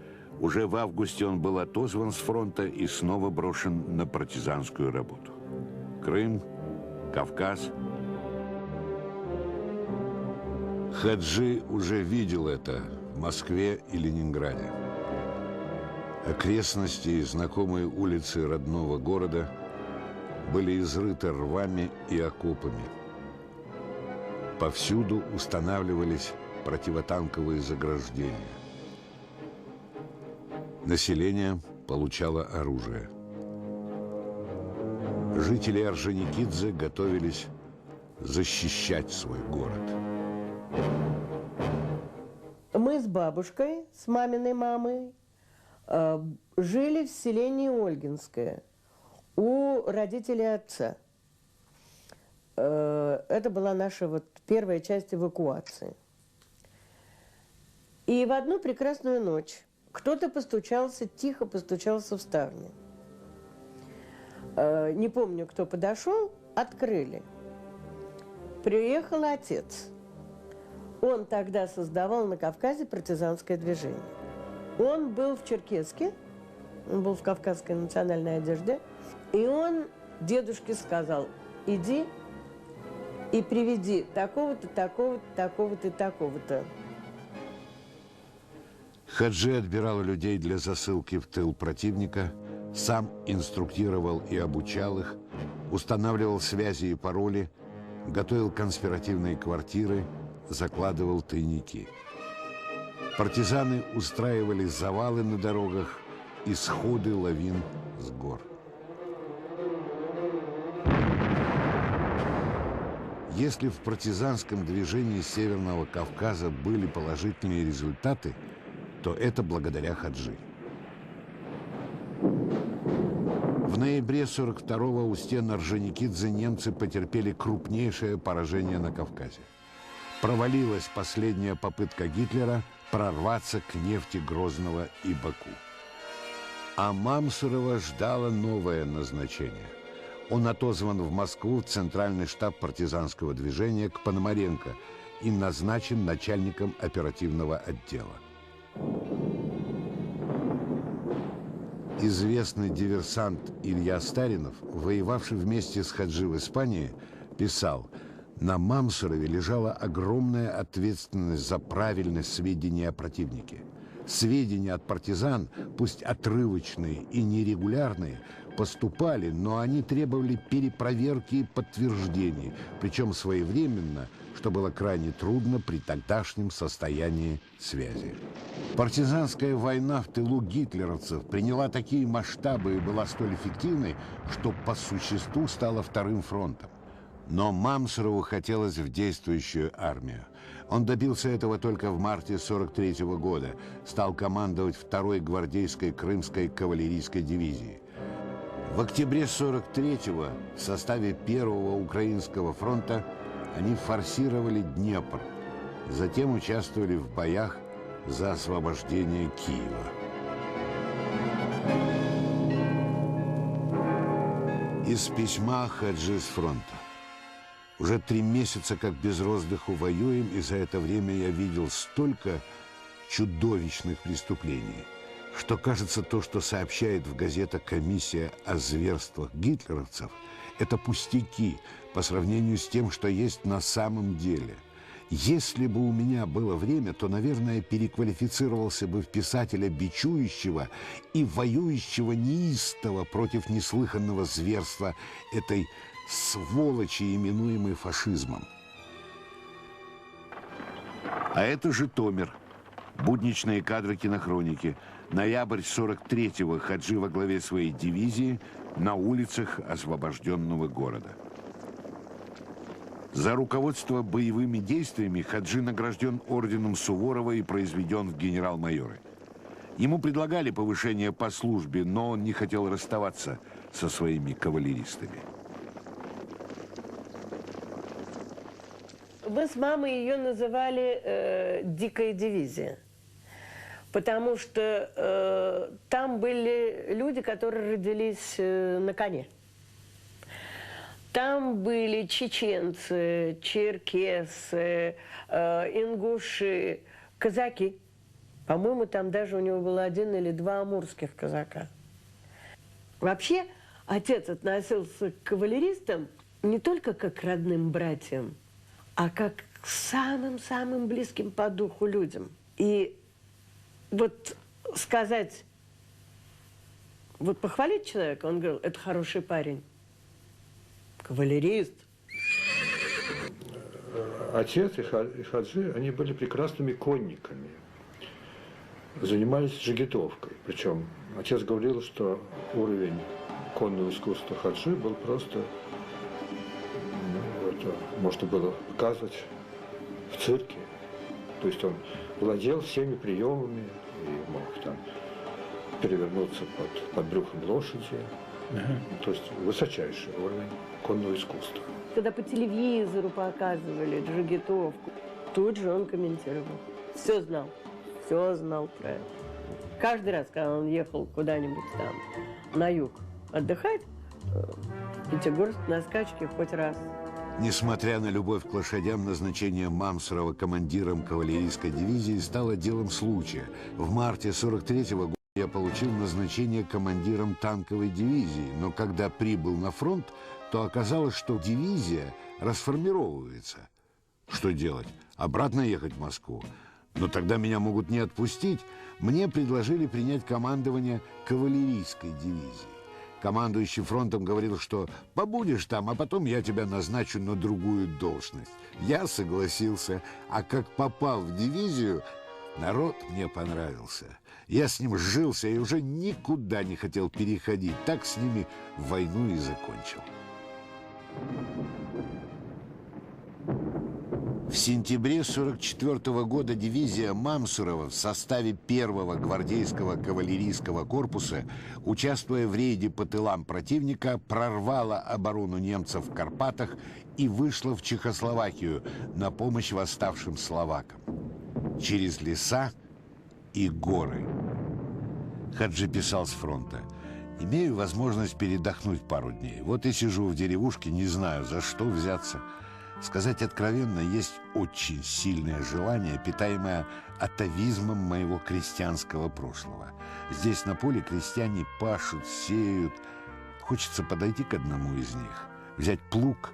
Уже в августе он был отозван с фронта и снова брошен на партизанскую работу. Крым, Кавказ. Хаджи уже видел это в Москве и Ленинграде. Окрестности и знакомые улицы родного города были изрыты рвами и окопами. Повсюду устанавливались противотанковые заграждения. Население получало оружие. Жители Орджоникидзе готовились защищать свой город. Мы с бабушкой, с маминой мамой, жили в селении Ольгинское у родителей отца. Это была наша вот первая часть эвакуации. И в одну прекрасную ночь кто-то постучался, тихо постучался в ставни. Не помню, кто подошел, открыли. Приехал отец. Он тогда создавал на Кавказе партизанское движение. Он был в черкеске, он был в кавказской национальной одежде, и он дедушке сказал: иди и приведи такого-то, такого-то, такого-то и такого-то. Хаджи отбирал людей для засылки в тыл противника, сам инструктировал и обучал их, устанавливал связи и пароли, готовил конспиративные квартиры, закладывал тайники. Партизаны устраивали завалы на дорогах и сходы лавин с гор. Если в партизанском движении Северного Кавказа были положительные результаты, то это благодаря Хаджи. В ноябре 1942-го у стен Орджоникидзе немцы потерпели крупнейшее поражение на Кавказе. Провалилась последняя попытка Гитлера прорваться к нефти Грозного и Баку. А Мамсурова ждало новое назначение. Он отозван в Москву в Центральный штаб партизанского движения к Пономаренко и назначен начальником оперативного отдела. Известный диверсант Илья Старинов, воевавший вместе с Хаджи в Испании, писал: «На Мамсурове лежала огромная ответственность за правильность сведений о противнике. Сведения от партизан, пусть отрывочные и нерегулярные, поступали, но они требовали перепроверки и подтверждений, причем своевременно, что было крайне трудно при тогдашнем состоянии связи. Партизанская война в тылу гитлеровцев приняла такие масштабы и была столь эффективной, что по существу стала вторым фронтом. Но Мамсурову хотелось в действующую армию. Он добился этого только в марте 1943 года, стал командовать 2-й гвардейской крымской кавалерийской дивизии. В октябре 1943-го в составе 1-го Украинского фронта они форсировали Днепр, затем участвовали в боях за освобождение Киева. Из письма Хаджи с фронта. Уже 3 месяца как без роздыху воюем, и за это время я видел столько чудовищных преступлений, что, кажется, то, что сообщает в газетах комиссия о зверствах гитлеровцев, это пустяки по сравнению с тем, что есть на самом деле. Если бы у меня было время, то, наверное, переквалифицировался бы в писателя бичующего и воюющего неистово против неслыханного зверства этой сволочи, именуемой фашизмом. А это Житомир. Будничные кадры кинохроники. Ноябрь 43-го. Хаджи во главе своей дивизии на улицах освобожденного города. За руководство боевыми действиями Хаджи награжден орденом Суворова и произведен в генерал-майоры. Ему предлагали повышение по службе, но он не хотел расставаться со своими кавалеристами. Мы с мамой ее называли «Дикая дивизия», потому что там были люди, которые родились на коне. Там были чеченцы, черкесы, ингуши, казаки. По-моему, там даже у него было 1 или 2 амурских казака. Вообще, отец относился к кавалеристам не только как к родным братьям, а как к самым-самым близким по духу людям. И вот сказать, вот похвалить человека, он говорил, это хороший парень, кавалерист. Отец и Хаджи, они были прекрасными конниками, занимались джигитовкой. Причем отец говорил, что уровень конного искусства Хаджи был просто... Это можно было показывать в цирке. То есть он владел всеми приемами и мог там перевернуться под брюхом лошади. То есть высочайший уровень конного искусства. Когда по телевизору показывали джигитовку, тут же он комментировал. Все знал про это. Каждый раз, когда он ехал куда-нибудь там на юг отдыхать, Пятигорск на скачке хоть раз. Несмотря на любовь к лошадям, назначение Мамсурова командиром кавалерийской дивизии стало делом случая. В марте 1943 года я получил назначение командиром танковой дивизии, но когда прибыл на фронт, то оказалось, что дивизия расформировывается. Что делать? Обратно ехать в Москву? Но тогда меня могут не отпустить. Мне предложили принять командование кавалерийской дивизии. Командующий фронтом говорил, что побудешь там, а потом я тебя назначу на другую должность. Я согласился, а как попал в дивизию, народ мне понравился. Я с ним сжился и уже никуда не хотел переходить. Так с ними войну и закончил. В сентябре 1944 года дивизия Мамсурова в составе 1-го гвардейского кавалерийского корпуса, участвуя в рейде по тылам противника, прорвала оборону немцев в Карпатах и вышла в Чехословакию на помощь восставшим словакам. Через леса и горы. Хаджи писал с фронта. «Имею возможность передохнуть пару дней. Вот и сижу в деревушке, не знаю, за что взяться». Сказать откровенно, есть очень сильное желание, питаемое атавизмом моего крестьянского прошлого. Здесь на поле крестьяне пашут, сеют. Хочется подойти к одному из них, взять плуг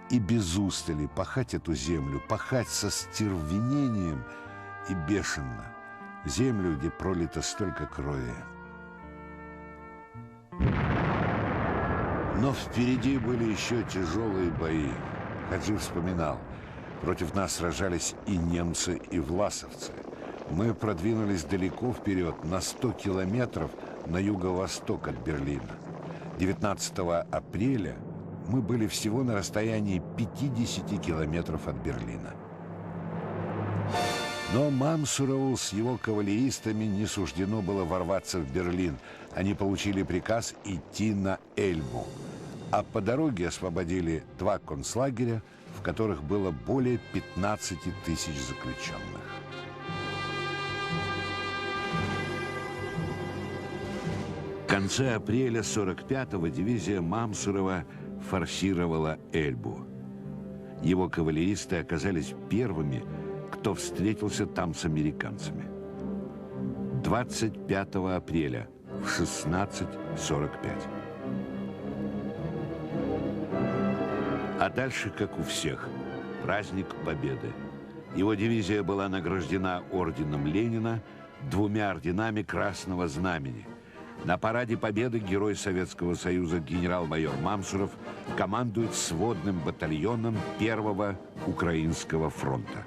и без устали пахать эту землю, пахать со стервенением и бешено, землю, где пролито столько крови. Но впереди были еще тяжелые бои. Хаджи вспоминал, против нас сражались и немцы, и власовцы. Мы продвинулись далеко вперед, на 100 километров на юго-восток от Берлина. 19 апреля мы были всего на расстоянии 50 километров от Берлина. Но Мамсурову с его кавалеристами не суждено было ворваться в Берлин. Они получили приказ идти на Эльбу. А по дороге освободили 2 концлагеря, в которых было более 15 тысяч заключенных. В конце апреля 45-го дивизия Мамсурова форсировала Эльбу. Его кавалеристы оказались первыми, кто встретился там с американцами. 25 апреля в 16:45. А дальше, как у всех, праздник Победы. Его дивизия была награждена орденом Ленина, 2 орденами Красного Знамени. На параде Победы герой Советского Союза генерал-майор Мамсуров командует сводным батальоном 1-го Украинского фронта.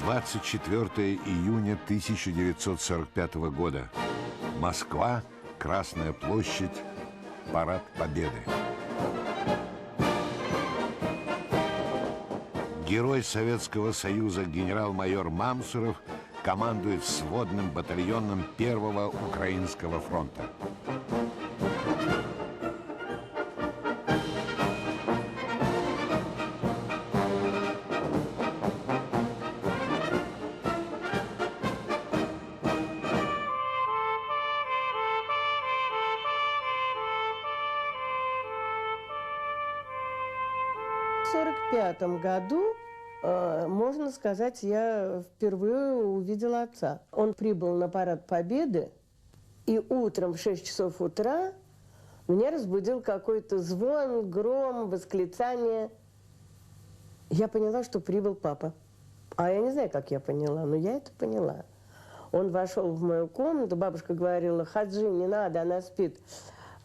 24 июня 1945 года. Москва, Красная площадь, Парад Победы. Герой Советского Союза генерал-майор Мамсуров командует сводным батальоном Первого Украинского фронта. В 1945 году, можно сказать, я впервые увидела отца. Он прибыл на Парад Победы, и утром в 6 часов утра меня разбудил какой-то звон, гром, восклицание. Я поняла, что прибыл папа. А я не знаю, как я поняла, но я это поняла. Он вошел в мою комнату, бабушка говорила: «Хаджи, не надо, она спит».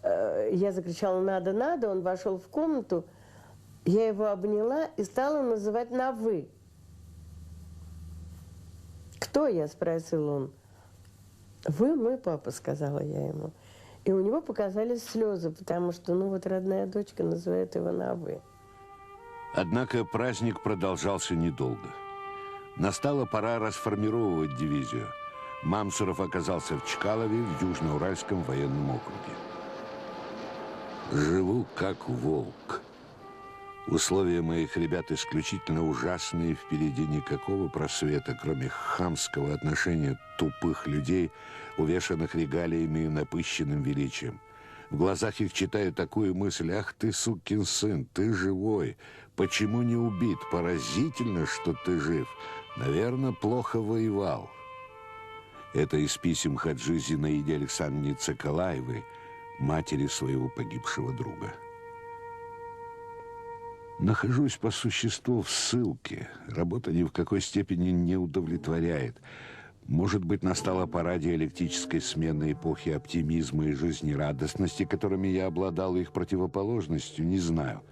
Я закричала: «Надо, надо». Он вошел в комнату. Я его обняла и стала называть на «вы». «Кто я?» – спросил он. «Вы мой папа», – сказала я ему. И у него показались слезы, потому что, ну вот, родная дочка называет его на «вы». Однако праздник продолжался недолго. Настала пора расформировывать дивизию. Мамсуров оказался в Чкалове, в Южноуральском военном округе. Живу как волк. Условия моих ребят исключительно ужасные, впереди никакого просвета, кроме хамского отношения тупых людей, увешанных регалиями и напыщенным величием. В глазах их читаю такую мысль: «Ах ты, сукин сын, ты живой! Почему не убит? Поразительно, что ты жив. Наверное, плохо воевал». Это из писем Хаджи Зинаиде Александровне Цикалаевой, матери своего погибшего друга. Нахожусь по существу в ссылке. Работа ни в какой степени не удовлетворяет. Может быть, настала пора диалектической смены эпохи оптимизма и жизнерадостности, которыми я обладал, их противоположностью, не знаю.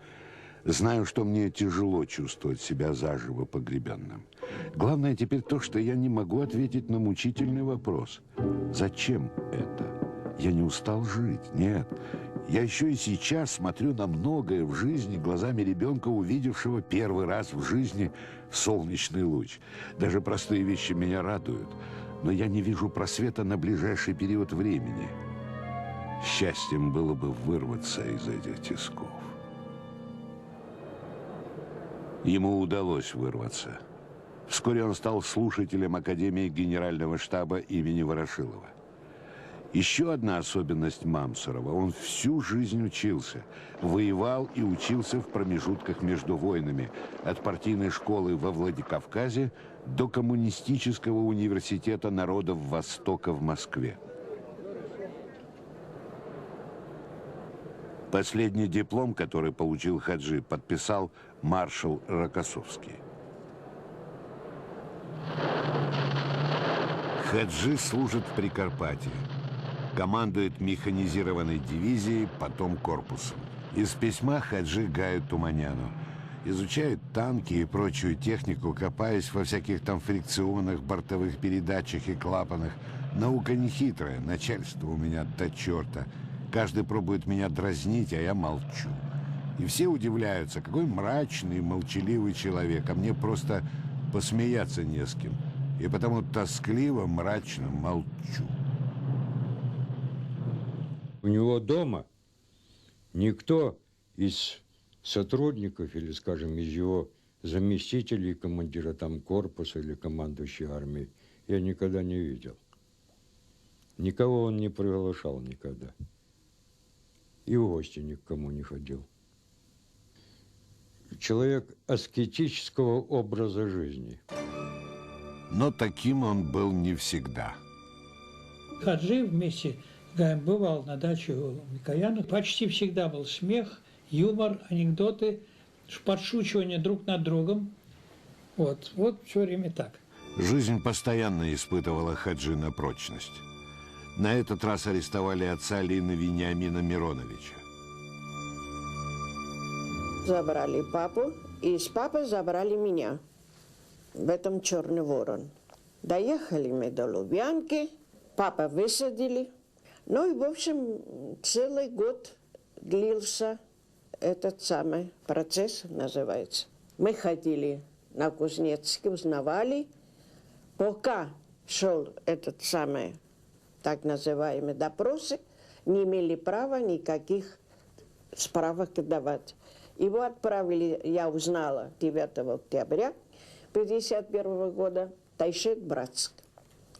Знаю, что мне тяжело чувствовать себя заживо погребенным. Главное теперь то, что я не могу ответить на мучительный вопрос. Зачем это? Я не устал жить, нет. Я еще и сейчас смотрю на многое в жизни глазами ребенка, увидевшего первый раз в жизни солнечный луч. Даже простые вещи меня радуют, но я не вижу просвета на ближайший период времени. Счастьем было бы вырваться из этих тисков. Ему удалось вырваться. Вскоре он стал слушателем Академии Генерального штаба имени Ворошилова. Еще одна особенность Мамсурова: он всю жизнь учился, воевал и учился в промежутках между войнами, от партийной школы во Владикавказе до коммунистического университета народов Востока в Москве. Последний диплом, который получил Хаджи, подписал маршал Рокоссовский. Хаджи служит в Прикарпатье. Командует механизированной дивизией, потом корпусом. Из письма Хаджи Гаю Туманяну. Изучает танки и прочую технику, копаясь во всяких там фрикционах, бортовых передачах и клапанах. Наука нехитрая, начальство у меня до черта. Каждый пробует меня дразнить, а я молчу. И все удивляются, какой мрачный, молчаливый человек, а мне просто посмеяться не с кем. И потому тоскливо, мрачно молчу. У него дома никто из сотрудников или, скажем, из его заместителей, командира там корпуса или командующей армией, я никогда не видел. Никого он не приглашал никогда. И в гости ни к кому не ходил. Человек аскетического образа жизни. Но таким он был не всегда. Хаджи вместе с Гаем бывал на даче у Микояна. Почти всегда был смех, юмор, анекдоты, подшучивание друг над другом. Вот все время так. Жизнь постоянно испытывала Хаджи на прочность. На этот раз арестовали отца Лины Вениамина Мироновича. Забрали папу, и с папой забрали меня. в этом «Черный ворон». Доехали мы до Лубянки, папа высадили. Ну и, в общем, целый год длился этот самый процесс, называется. Мы ходили на Кузнецкий, узнавали. Пока шел этот самый, так называемый, допросы, не имели права никаких справок давать. Его отправили, я узнала, 9 октября 1951 года, Тайшет-Братск.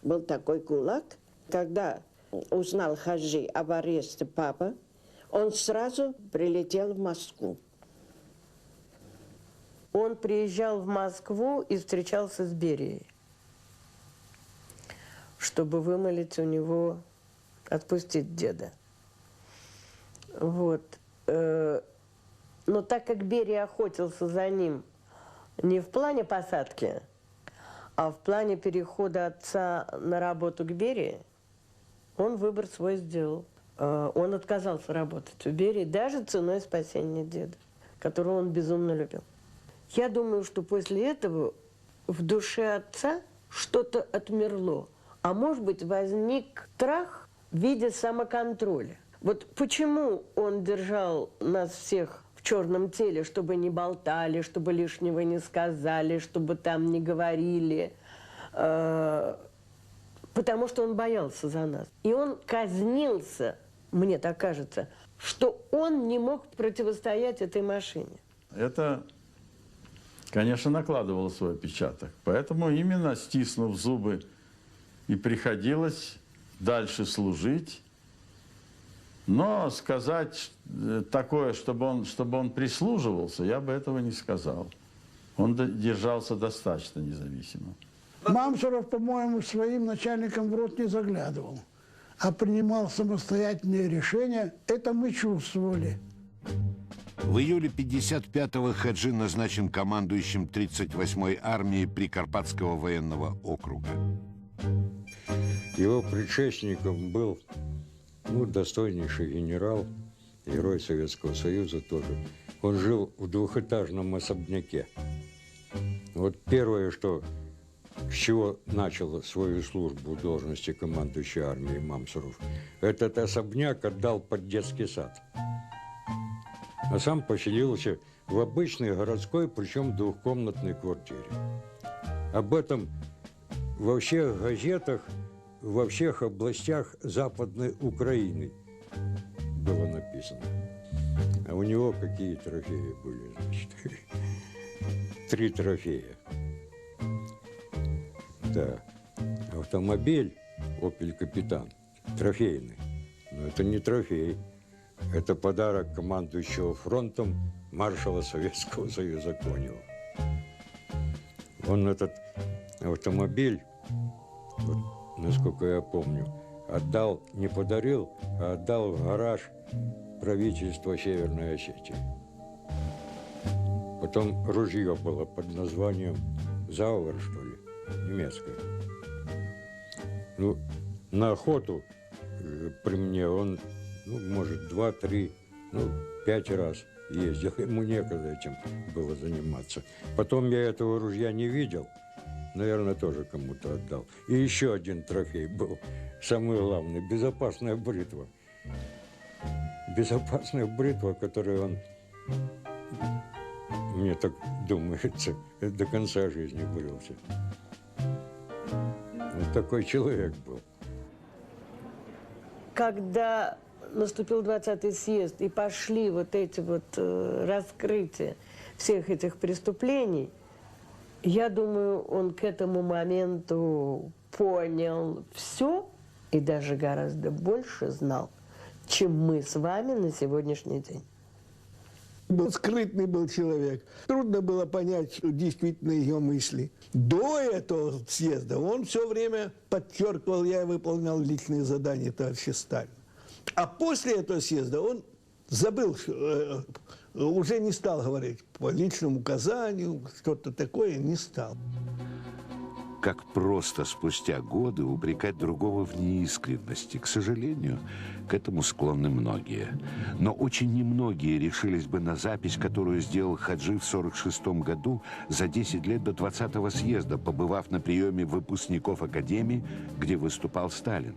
Был такой ГУЛАГ. Когда узнал Хаджи об аресте папы, он сразу прилетел в Москву. Он приезжал в Москву и встречался с Берией, чтобы вымолить у него, отпустить деда. Вот. Но так как Берия охотился за ним не в плане посадки, а в плане перехода отца на работу к Берии, он выбор свой сделал. Он отказался работать у Берии даже ценой спасения деда, которого он безумно любил. Я думаю, что после этого в душе отца что-то отмерло. А может быть, возник страх в виде самоконтроля. Вот почему он держал нас всех в черном теле, чтобы не болтали, чтобы лишнего не сказали, чтобы там не говорили. Потому что он боялся за нас. И он казнился, мне так кажется, что он не мог противостоять этой машине. Это, конечно, накладывало свой отпечаток. Поэтому именно стиснув зубы и приходилось дальше служить. Но сказать такое, чтобы он прислуживался, я бы этого не сказал. Он держался достаточно независимо. Мамсуров, по-моему, своим начальникам в рот не заглядывал, а принимал самостоятельные решения. Это мы чувствовали. В июле 1955-го Хаджи назначен командующим 38-й армией Прикарпатского военного округа. Его предшественником был достойнейший генерал, герой Советского Союза тоже. Он жил в двухэтажном особняке. Вот первое, с чего начал свою службу в должности командующей армией Мамсуров, этот особняк отдал под детский сад. А сам поселился в обычной городской, причем двухкомнатной квартире. Об этом во всех газетах, во всех областях Западной Украины было написано. А у него какие трофеи были, значит? 3 трофея. Да. Автомобиль «Опель Капитан» трофейный. Но это не трофей. Это подарок командующего фронтом маршала Советского Союза Конева. Он этот автомобиль, вот, насколько я помню, отдал, не подарил, а отдал в гараж правительства Северной Осетии. Потом ружье было под названием «Зауэр», что ли, немецкое. Ну, на охоту при мне он, может, 2-3, 5 раз ездил. Ему некогда этим было заниматься. Потом я этого ружья не видел. Наверное, тоже кому-то отдал. И еще один трофей был, самый главный, безопасная бритва. Безопасная бритва, которую он, мне так думается, до конца жизни брился. Вот такой человек был. Когда наступил 20-й съезд и пошли вот эти вот раскрытия всех этих преступлений, я думаю, он к этому моменту понял все и даже гораздо больше знал, чем мы с вами на сегодняшний день. Скрытный был человек. Трудно было понять действительно ее мысли. До этого съезда он все время подчеркивал, я выполнял личные задания товарища Сталина. А после этого съезда он забыл, уже не стал говорить по личному указанию, что-то такое не стал. Как просто спустя годы упрекать другого в неискренности. К сожалению, к этому склонны многие. Но очень немногие решились бы на запись, которую сделал Хаджи в 1946 году за 10 лет до 20-го съезда, побывав на приеме выпускников Академии, где выступал Сталин.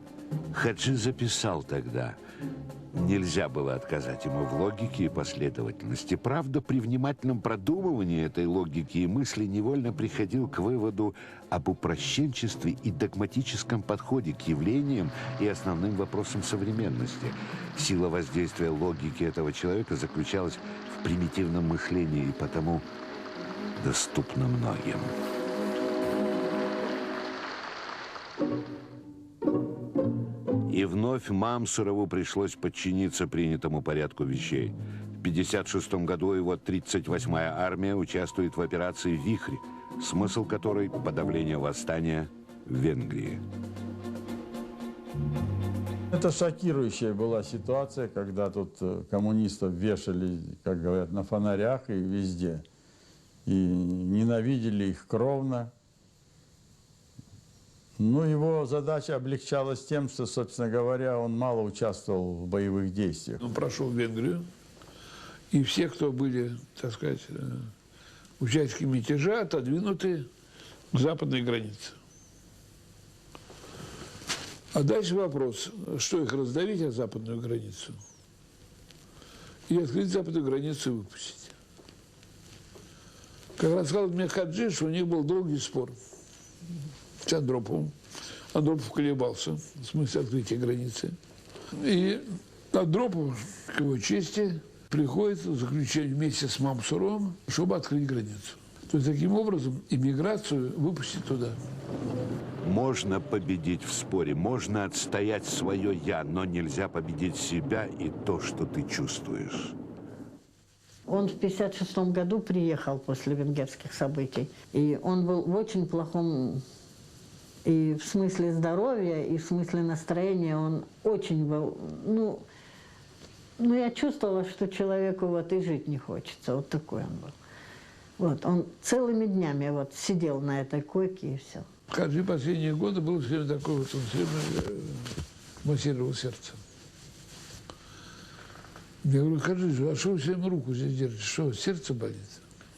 Хаджи записал тогда: нельзя было отказать ему в логике и последовательности. Правда, при внимательном продумывании этой логики и мысли невольно приходил к выводу об упрощенчестве и догматическом подходе к явлениям и основным вопросам современности. Сила воздействия логики этого человека заключалась в примитивном мышлении и потому доступна многим. И вновь Мамсурову пришлось подчиниться принятому порядку вещей. В 1956 году его 38-я армия участвует в операции «Вихрь», смысл которой – подавление восстания в Венгрии. Это шокирующая была ситуация, когда тут коммунистов вешали, как говорят, на фонарях и везде. И ненавидели их кровно. Ну, его задача облегчалась тем, что, собственно говоря, он мало участвовал в боевых действиях. Он прошел в Венгрию, и все, кто были, так сказать, участниками мятежа, отодвинуты к западной границе. А дальше вопрос, что их раздавить, а западную границу? И открыть западную границу и выпустить. Как рассказал мне Хаджи, что у них был долгий спор с Андроповым. Андропов колебался в смысле открытия границы. И Андропов, к его чести, приходит в заключение вместе с Мамсуровым, чтобы открыть границу. То есть, таким образом, иммиграцию выпустить туда. Можно победить в споре, можно отстоять свое «я», но нельзя победить себя и то, что ты чувствуешь. Он в 1956 году приехал после венгерских событий, и он был в очень плохом и в смысле здоровья, и в смысле настроения. Он очень был, ну я чувствовала, что человеку вот и жить не хочется, вот такой он был. Вот, он целыми днями вот сидел на этой койке и все. Хаджи последние годы был все время такой вот, он все время массировал сердце. Я говорю: Хаджи, а что вы все время руку здесь держите? Что, сердце болит?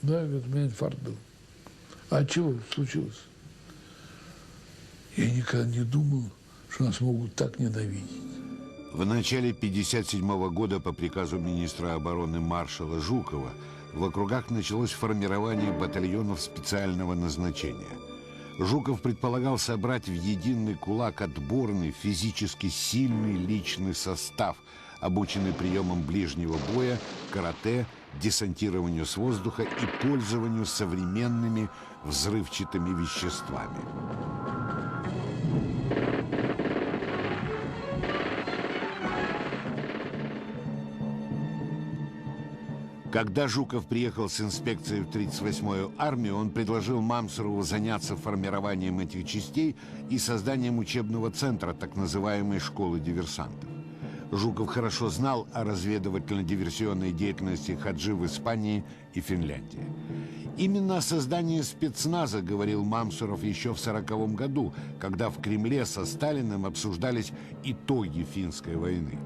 Да, говорит, у меня инфаркт был. А чего случилось? Я никогда не думал, что нас могут так ненавидеть. В начале 1957 года по приказу министра обороны маршала Жукова в округах началось формирование батальонов специального назначения. Жуков предполагал собрать в единый кулак отборный, физически сильный личный состав, обученный приемам ближнего боя, карате, десантированию с воздуха и пользованию современными взрывчатыми веществами. Когда Жуков приехал с инспекцией в 38-ю армию, он предложил Мамсурову заняться формированием этих частей и созданием учебного центра, так называемой школы диверсантов. Жуков хорошо знал о разведывательно-диверсионной деятельности Хаджи в Испании и Финляндии. Именно о создании спецназа говорил Мамсуров еще в 1940 году, когда в Кремле со Сталиным обсуждались итоги финской войны.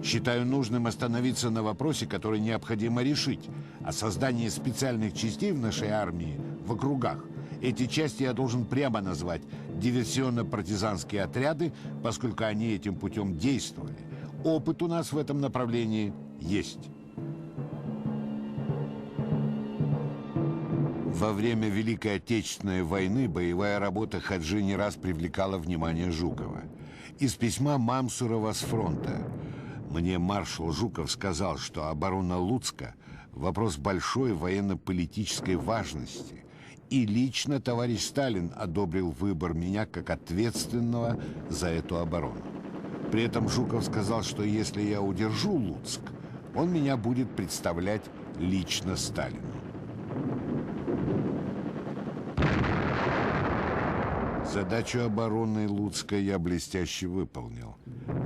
Считаю нужным остановиться на вопросе, который необходимо решить, о создании специальных частей в нашей армии в округах. Эти части я должен прямо назвать диверсионно-партизанские отряды, поскольку они этим путем действовали. Опыт у нас в этом направлении есть. Во время Великой Отечественной войны боевая работа Хаджи не раз привлекала внимание Жукова. Из письма Мамсурова с фронта. Мне маршал Жуков сказал, что оборона Луцка – вопрос большой военно-политической важности. И лично товарищ Сталин одобрил выбор меня как ответственного за эту оборону. При этом Жуков сказал, что если я удержу Луцк, он меня будет представлять лично Сталину. Задачу обороны Луцка я блестяще выполнил.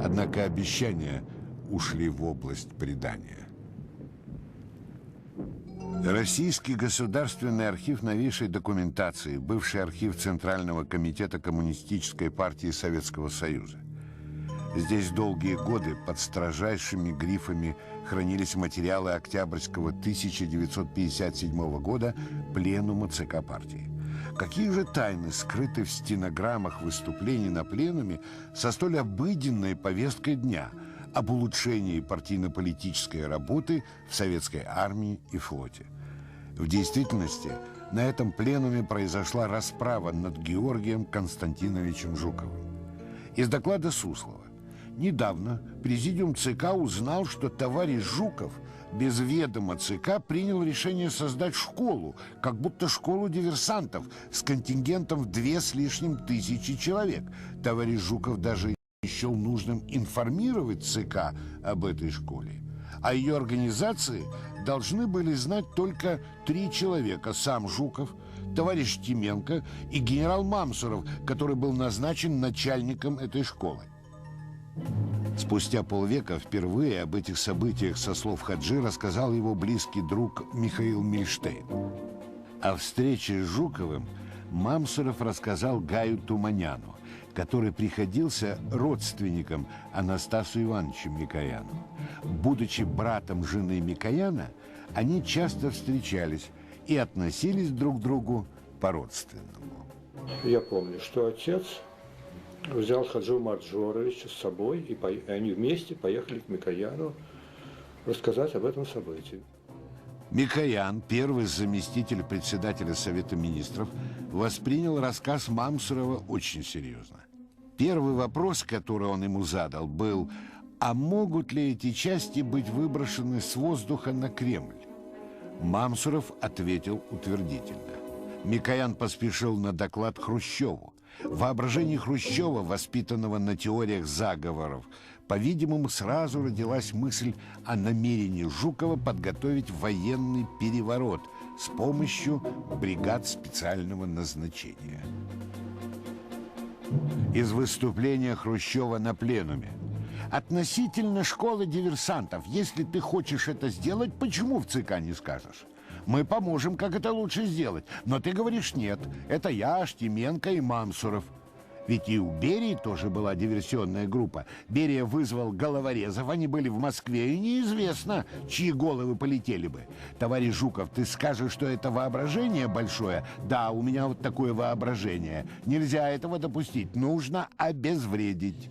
Однако обещания ушли в область предания. Российский государственный архив новейшей документации, бывший архив Центрального комитета Коммунистической партии Советского Союза. Здесь долгие годы под строжайшими грифами хранились материалы Октябрьского 1957 года пленума ЦК партии. Какие же тайны скрыты в стенограммах выступлений на пленуме со столь обыденной повесткой дня об улучшении партийно-политической работы в советской армии и флоте? В действительности, на этом пленуме произошла расправа над Георгием Константиновичем Жуковым. Из доклада Суслова. Недавно президиум ЦК узнал, что товарищ Жуков без ведома ЦК принял решение создать школу, как будто школу диверсантов с контингентом в 2 с лишним тысячи человек. Товарищ Жуков даже счел нужным информировать ЦК об этой школе. О ее организации должны были знать только 3 человека: сам Жуков, товарищ Тименко и генерал Мамсуров, который был назначен начальником этой школы. Спустя полвека впервые об этих событиях со слов Хаджи рассказал его близкий друг Михаил Мильштейн. О встрече с Жуковым Мамсуров рассказал Гаю Туманяну, который приходился родственником Анастасу Ивановичу Микояну. Будучи братом жены Микояна, они часто встречались и относились друг к другу по-родственному. Я помню, что отец взял Хаджи Умара Джоровича с собой, и они вместе поехали к Микояну рассказать об этом событии. Микоян, первый заместитель председателя Совета Министров, воспринял рассказ Мамсурова очень серьезно. Первый вопрос, который он ему задал, был: а могут ли эти части быть выброшены с воздуха на Кремль? Мамсуров ответил утвердительно. Микоян поспешил на доклад Хрущеву. В воображении Хрущева, воспитанного на теориях заговоров, по-видимому, сразу родилась мысль о намерении Жукова подготовить военный переворот с помощью бригад специального назначения. Из выступления Хрущева на пленуме. Относительно школы диверсантов, если ты хочешь это сделать, почему в ЦК не скажешь? Мы поможем, как это лучше сделать. Но ты говоришь: нет, это я, Штименко и Мамсуров. Ведь и у Берии тоже была диверсионная группа. Берия вызвал головорезов, они были в Москве, и неизвестно, чьи головы полетели бы. Товарищ Жуков, ты скажешь, что это воображение большое? Да, у меня вот такое воображение. Нельзя этого допустить, нужно обезвредить.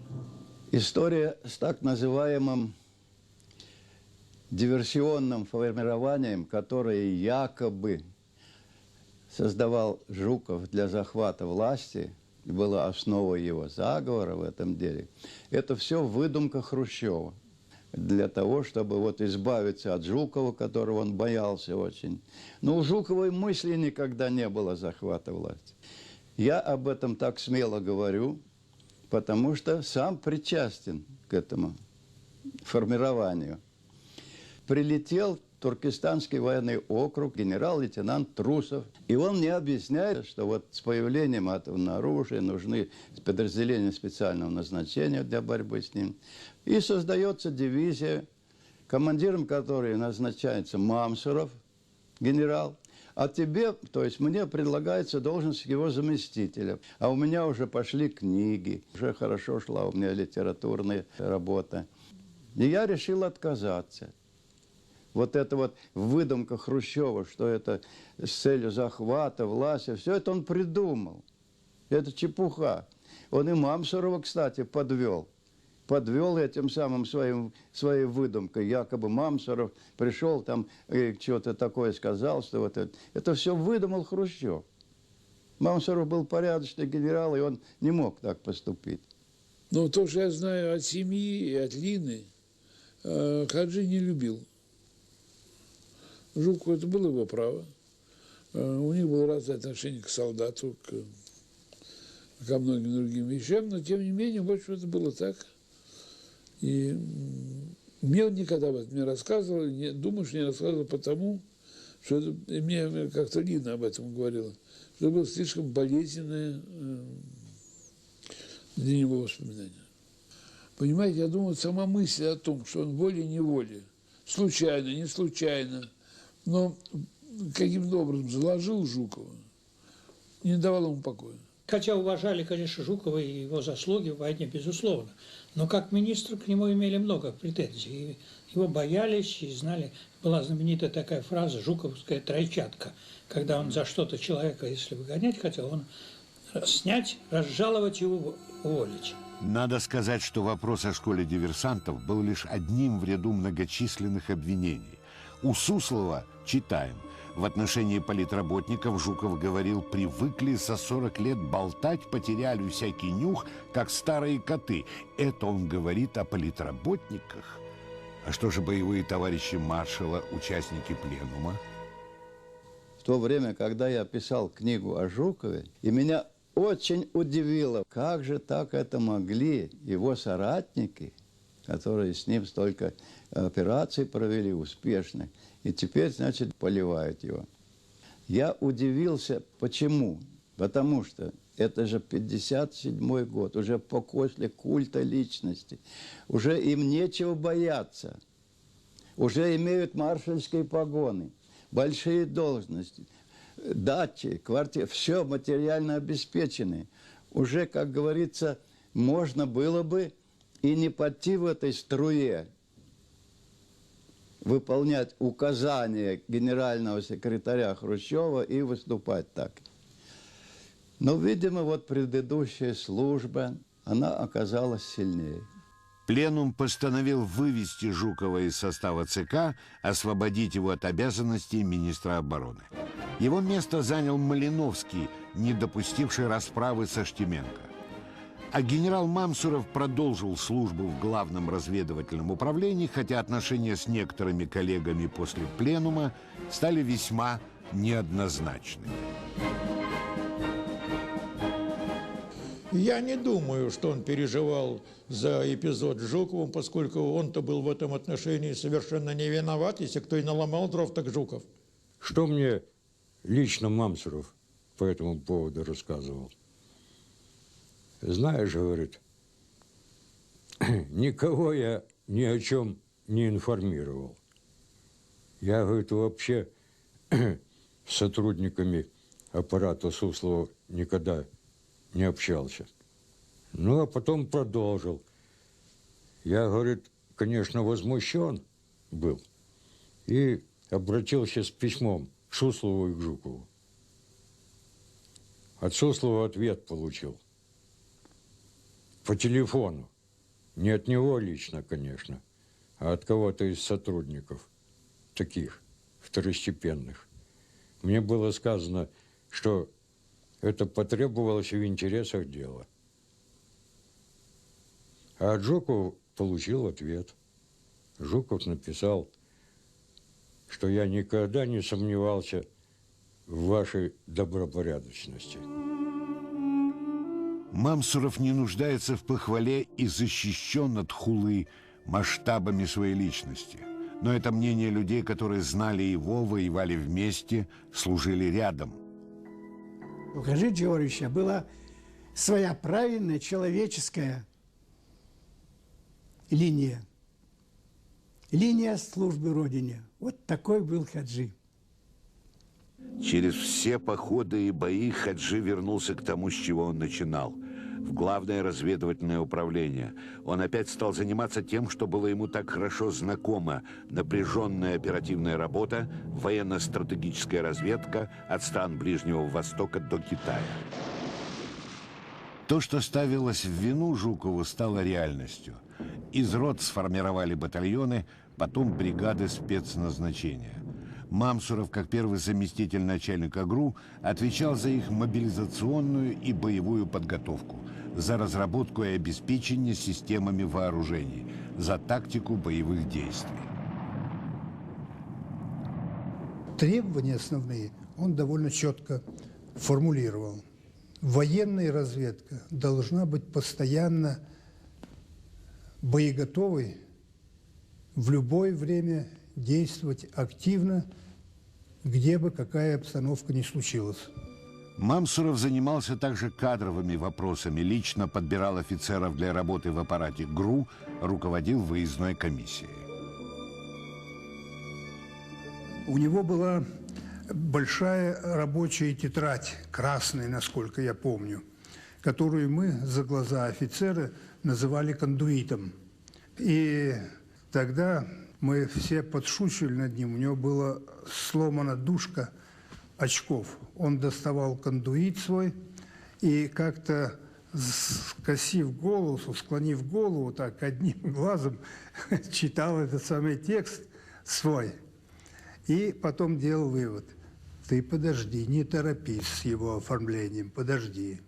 История с так называемым диверсионным формированием, которое якобы создавал Жуков для захвата власти, и была основой его заговора в этом деле, это все выдумка Хрущева для того, чтобы вот избавиться от Жукова, которого он боялся очень. Но у Жукова и мысли никогда не было захвата власти. Я об этом так смело говорю, потому что сам причастен к этому формированию. Прилетел Туркестанский военный округ генерал-лейтенант Трусов. И он мне объясняет, что вот с появлением атомного оружия нужны подразделения специального назначения для борьбы с ним. И создается дивизия, командиром которой назначается Мамсуров, генерал. А тебе, то есть мне, предлагается должность его заместителя. А у меня уже пошли книги, уже хорошо шла у меня литературная работа. И я решил отказаться. Вот это вот выдумка Хрущева, что это с целью захвата власти, все это он придумал. Это чепуха. Он и Мамсурова, кстати, подвел. Подвел этим самым своей выдумкой. Якобы Мамсуров пришел там и что-то такое сказал, что вот это все выдумал Хрущев. Мамсуров был порядочный генерал, и он не мог так поступить. Но то, что я знаю от семьи и от Лины, Хаджи не любил. Жуков, это было его право. У них было разное отношение к солдату, ко многим другим вещам, но тем не менее, в общем, это было так. И мне он никогда об этом не рассказывал, думаю, что не рассказывал потому, что это, мне как-то Лина об этом говорила, что это было слишком болезненное для него воспоминание. Понимаете, я думаю, сама мысль о том, что он волей-неволей, случайно, не случайно, но каким-то образом заложил Жукова, не давал ему покоя. Хотя уважали, конечно, Жукова и его заслуги в войне, безусловно. Но как министр к нему имели много претензий. Его боялись и знали. Была знаменитая такая фраза «жуковская тройчатка», когда он за что-то человека, если выгонять хотел, он снять, разжаловать и уволить. Надо сказать, что вопрос о школе диверсантов был лишь одним в ряду многочисленных обвинений. У Суслова читаем. В отношении политработников Жуков говорил: привыкли за 40 лет болтать, потеряли всякий нюх, как старые коты. Это он говорит о политработниках. А что же боевые товарищи маршала, участники пленума? В то время, когда я писал книгу о Жукове, и меня очень удивило, как же так это могли его соратники, которые с ним столько операций провели успешных, и теперь, значит, поливают его. Я удивился, почему? Потому что это же 57-й год, уже после культа личности. Уже им нечего бояться. Уже имеют маршальские погоны, большие должности, дачи, квартиры, все материально обеспечены. Уже, как говорится, можно было бы и не пойти в этой струе, выполнять указания генерального секретаря Хрущева и выступать так. Но, видимо, вот предыдущая служба, она оказалась сильнее. Пленум постановил вывести Жукова из состава ЦК, освободить его от обязанностей министра обороны. Его место занял Малиновский, не допустивший расправы со Штеменко. А генерал Мамсуров продолжил службу в Главном разведывательном управлении, хотя отношения с некоторыми коллегами после пленума стали весьма неоднозначными. Я не думаю, что он переживал за эпизод с Жуковым, поскольку он-то был в этом отношении совершенно не виноват. Если кто и наломал дров, так Жуков. Что мне лично Мамсуров по этому поводу рассказывал? Знаешь, говорит, никого я ни о чем не информировал. Я, говорит, вообще с сотрудниками аппарата Суслова никогда не общался. Ну, а потом продолжил. Я, говорит, конечно, возмущен был и обратился с письмом к Суслову и к Жукову. От Суслова ответ получил. По телефону. Не от него лично, конечно, а от кого-то из сотрудников, таких второстепенных. Мне было сказано, что это потребовалось в интересах дела. А от Жукова получил ответ. Жуков написал, что я никогда не сомневался в вашей добропорядочности. Мамсуров не нуждается в похвале и защищен от хулы масштабами своей личности. Но это мнение людей, которые знали его, воевали вместе, служили рядом. У Хаджи Джорджа была своя правильная человеческая линия. Линия службы Родине. Вот такой был Хаджи. Через все походы и бои Хаджи вернулся к тому, с чего он начинал. В Главное разведывательное управление. Он опять стал заниматься тем, что было ему так хорошо знакомо. Напряженная оперативная работа, военно-стратегическая разведка от стран Ближнего Востока до Китая. То, что ставилось в вину Жукову, стало реальностью. Из рот сформировали батальоны, потом бригады спецназначения. Мамсуров, как первый заместитель начальника ГРУ, отвечал за их мобилизационную и боевую подготовку, за разработку и обеспечение системами вооружений, за тактику боевых действий. Требования основные он довольно четко формулировал. Военная разведка должна быть постоянно боеготовой, в любое время действовать активно, где бы какая обстановка ни случилась. Мамсуров занимался также кадровыми вопросами, лично подбирал офицеров для работы в аппарате ГРУ, руководил выездной комиссией. У него была большая рабочая тетрадь, красная, насколько я помню, которую мы за глаза офицеры называли кондуитом. И тогда мы все подшучивали над ним. У него была сломана дужка очков. Он доставал кондуит свой и как-то, скосив голову, склонив голову, так одним глазом читал этот самый текст свой. И потом делал вывод. Ты подожди, не торопись с его оформлением, подожди.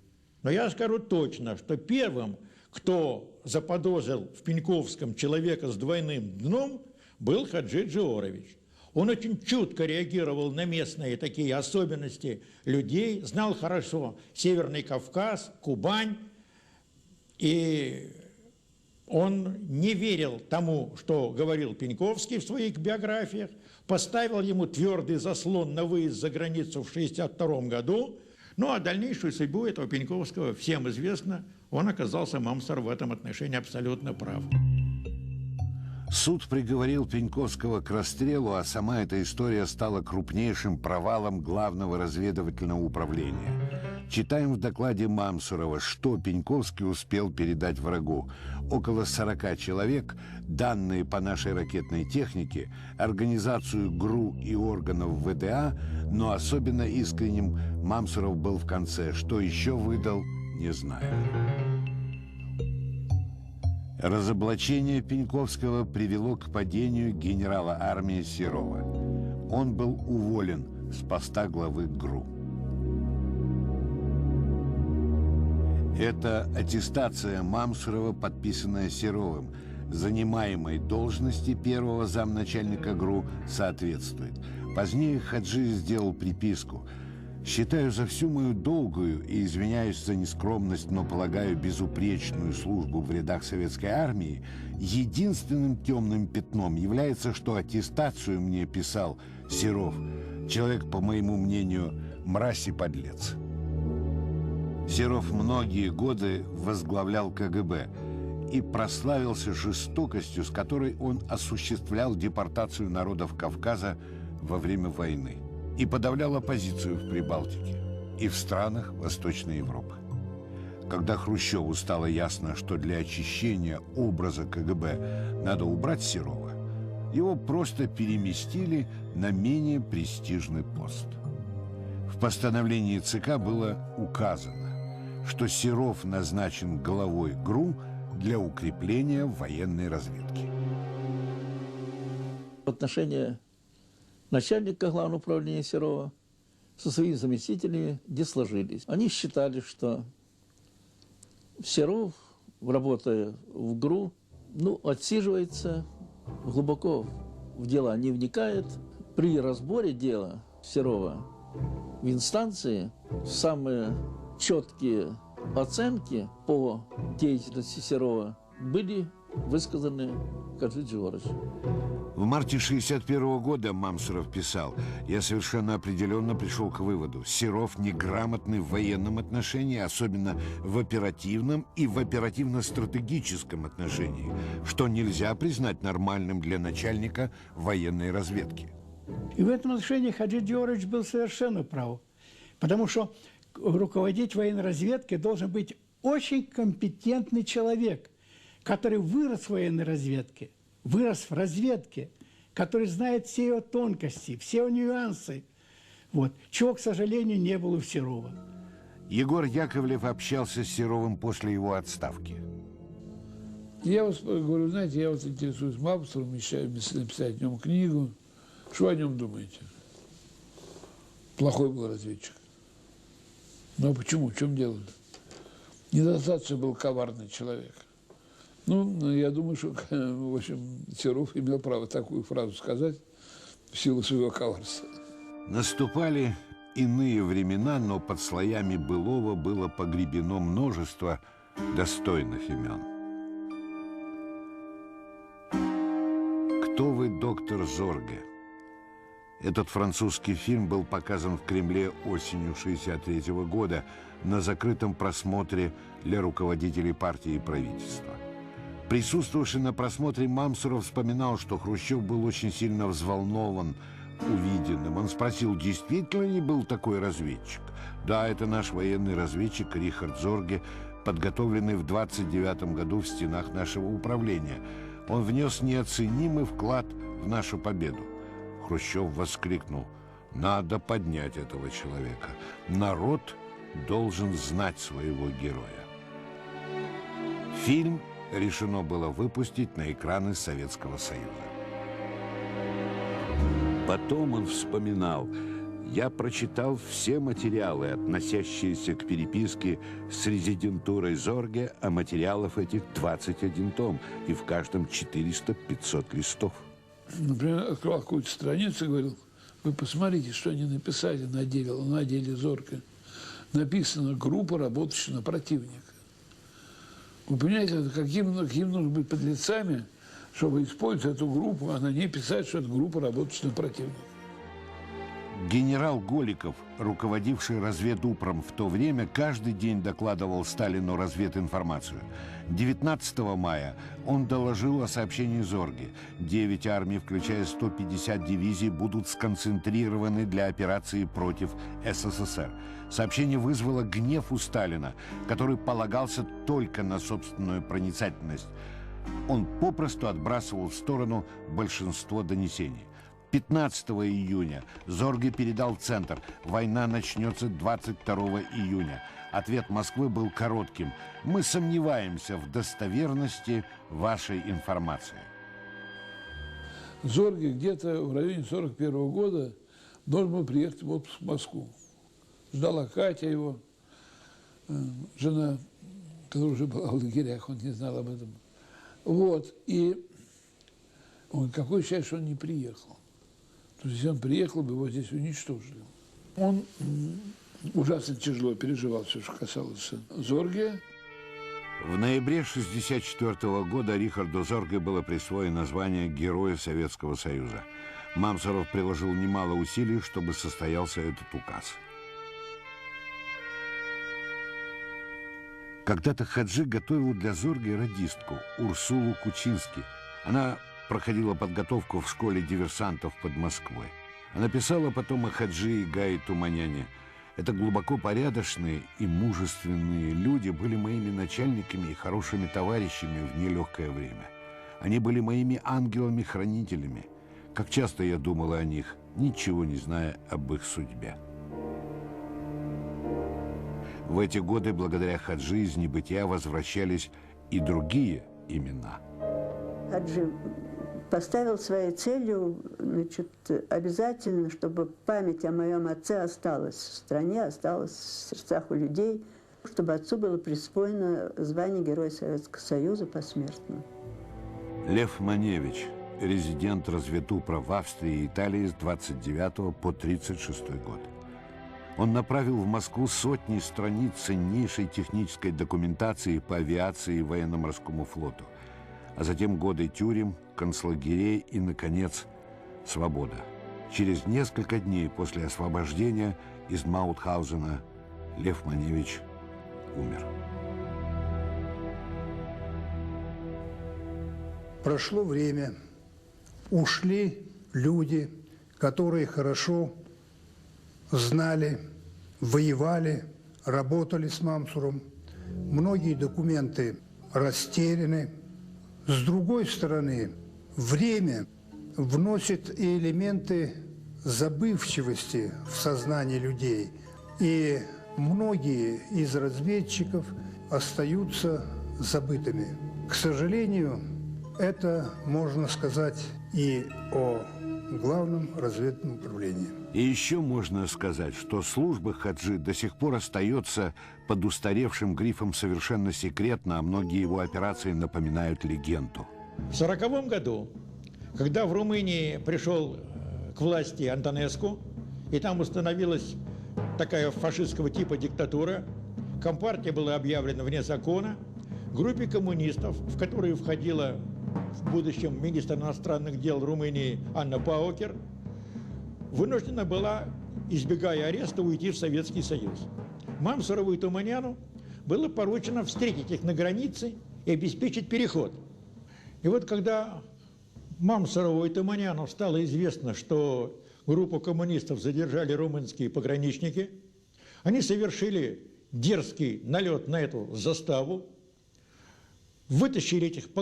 Но я скажу точно, что первым, кто заподозрил в Пеньковском человека с двойным дном, был Хаджи Джиорович. Он очень чутко реагировал на местные такие особенности людей, знал хорошо Северный Кавказ, Кубань, и он не верил тому, что говорил Пеньковский в своих биографиях, поставил ему твердый заслон на выезд за границу в 1962 году. Ну, а дальнейшую судьбу этого Пеньковского всем известно. Он оказался, Мамсур, в этом отношении абсолютно прав. Суд приговорил Пеньковского к расстрелу, а сама эта история стала крупнейшим провалом Главного разведывательного управления. Читаем в докладе Мамсурова, что Пеньковский успел передать врагу. Около 40 человек, данные по нашей ракетной технике, организацию ГРУ и органов ВДА, но особенно искренним Мамсуров был в конце. Что еще выдал, не знаю. Разоблачение Пеньковского привело к падению генерала армии Серова. Он был уволен с поста главы ГРУ. Это аттестация Мамсурова, подписанная Серовым. Занимаемой должности первого замначальника ГРУ соответствует. Позднее Хаджи сделал приписку. «Считаю за всю мою долгую и извиняюсь за нескромность, но полагаю безупречную службу в рядах советской армии, единственным темным пятном является, что аттестацию мне писал Серов. Человек, по моему мнению, мразь и подлец». Серов многие годы возглавлял КГБ и прославился жестокостью, с которой он осуществлял депортацию народов Кавказа во время войны и подавлял оппозицию в Прибалтике и в странах Восточной Европы. Когда Хрущеву стало ясно, что для очищения образа КГБ надо убрать Серова, его просто переместили на менее престижный пост. В постановлении ЦК было указано, что Серов назначен главой ГРУ для укрепления военной разведки. Отношения начальника Главного управления Серова со своими заместителями не сложились. Они считали, что Серов, работая в ГРУ, отсиживается, глубоко в дела не вникает. При разборе дела Серова в инстанции самые четкие оценки по деятельности Серова были высказаны Хаджи Джиоровичу. В марте 1961 года Мамсуров писал: «Я совершенно определенно пришел к выводу. Серов неграмотный в военном отношении, особенно в оперативном и в оперативно-стратегическом отношении, что нельзя признать нормальным для начальника военной разведки». И в этом отношении Хаджи Джиорович был совершенно прав. Потому что руководить военной разведкой должен быть очень компетентный человек, который вырос в военной разведке, вырос в разведке, который знает все ее тонкости, все ее нюансы. Вот. Чего, к сожалению, не было у Серова. Егор Яковлев общался с Серовым после его отставки. Я вот говорю, знаете, я вот интересуюсь Мамсуровым, мечтаю написать о нем книгу. Что о нем думаете? Плохой был разведчик. Ну а почему? В чем дело? Недостаточно был коварный человек. Ну, я думаю, что, в общем, Серов имел право такую фразу сказать в силу своего коварства. Наступали иные времена, но под слоями былого было погребено множество достойных имен. «Кто вы, доктор Зорге?» Этот французский фильм был показан в Кремле осенью 1963 года на закрытом просмотре для руководителей партии и правительства. Присутствовавший на просмотре Мамсуров вспоминал, что Хрущев был очень сильно взволнован увиденным. Он спросил, действительно ли был такой разведчик. Да, это наш военный разведчик Рихард Зорге, подготовленный в 29 году в стенах нашего управления. Он внес неоценимый вклад в нашу победу. Хрущев воскликнул: надо поднять этого человека. Народ должен знать своего героя. Фильм решено было выпустить на экраны Советского Союза. Потом он вспоминал: я прочитал все материалы, относящиеся к переписке с резидентурой Зорге, а материалов этих 21 том, и в каждом 400-500 листов. Например, открыл какую-то страницу и говорил: вы посмотрите, что они написали на деле Зорге. Написано: группа, работающая на противника. Вы понимаете, каким нужно быть подлецами, чтобы использовать эту группу, а на ней писать, что это группа, работающая на противника. Генерал Голиков, руководивший разведупром в то время, каждый день докладывал Сталину развединформацию. 19 мая он доложил о сообщении Зорге. 9 армий, включая 150 дивизий, будут сконцентрированы для операции против СССР. Сообщение вызвало гнев у Сталина, который полагался только на собственную проницательность. Он попросту отбрасывал в сторону большинство донесений. 15 июня Зорге передал в Центр: война начнется 22 июня. Ответ Москвы был коротким: мы сомневаемся в достоверности вашей информации. Зорге где-то в районе 41 года должен был приехать в отпуск в Москву. Ждала Катя его, жена, которая уже была в лагерях, он не знал об этом. Вот, и он, какое счастье, что он не приехал. То есть, если он приехал бы, его здесь уничтожили. Он ужасно тяжело переживал все, что касалось Зорге. В ноябре 1964 года Рихарду Зорге было присвоено звание Героя Советского Союза. Мамсуров приложил немало усилий, чтобы состоялся этот указ. Когда-то Хаджи готовил для Зорге радистку Урсулу Кучински. Она проходила подготовку в школе диверсантов под Москвой. Она писала потом о Хаджи и Гае Туманяне. Это глубоко порядочные и мужественные люди были моими начальниками и хорошими товарищами в нелегкое время. Они были моими ангелами-хранителями. Как часто я думала о них, ничего не зная об их судьбе. В эти годы, благодаря Хаджи, из небытия возвращались и другие имена. Хаджи поставил своей целью, значит, обязательно, чтобы память о моем отце осталась в стране, осталась в сердцах у людей, чтобы отцу было присвоено звание Героя Советского Союза посмертно. Лев Маневич, резидент разведупра в Австрии и Италии с 29 по 36 год. Он направил в Москву сотни страниц ценнейшей технической документации по авиации и военно-морскому флоту, а затем годы тюрем, концлагерей и, наконец, свобода. Через несколько дней после освобождения из Маутхаузена Лев Маневич умер. Прошло время, ушли люди, которые хорошо знали, воевали, работали с Мамсуром. Многие документы растеряны. С другой стороны, время вносит и элементы забывчивости в сознание людей. И многие из разведчиков остаются забытыми. К сожалению, это можно сказать и о Главном разведном управлении. И еще можно сказать, что служба Хаджи до сих пор остается под устаревшим грифом «совершенно секретно», а многие его операции напоминают легенду. В 1940 году, когда в Румынии пришел к власти Антонеску, и там установилась такая фашистского типа диктатура, Компартия была объявлена вне закона, группе коммунистов, в которую входила в будущем министр иностранных дел Румынии Анна Паукер, вынуждена была, избегая ареста, уйти в Советский Союз. Мамсурову и Туманяну было поручено встретить их на границе и обеспечить переход. И вот когда Мамсурову и Туманяну стало известно, что группу коммунистов задержали румынские пограничники. Они совершили дерзкий налет на эту заставу, вытащили этих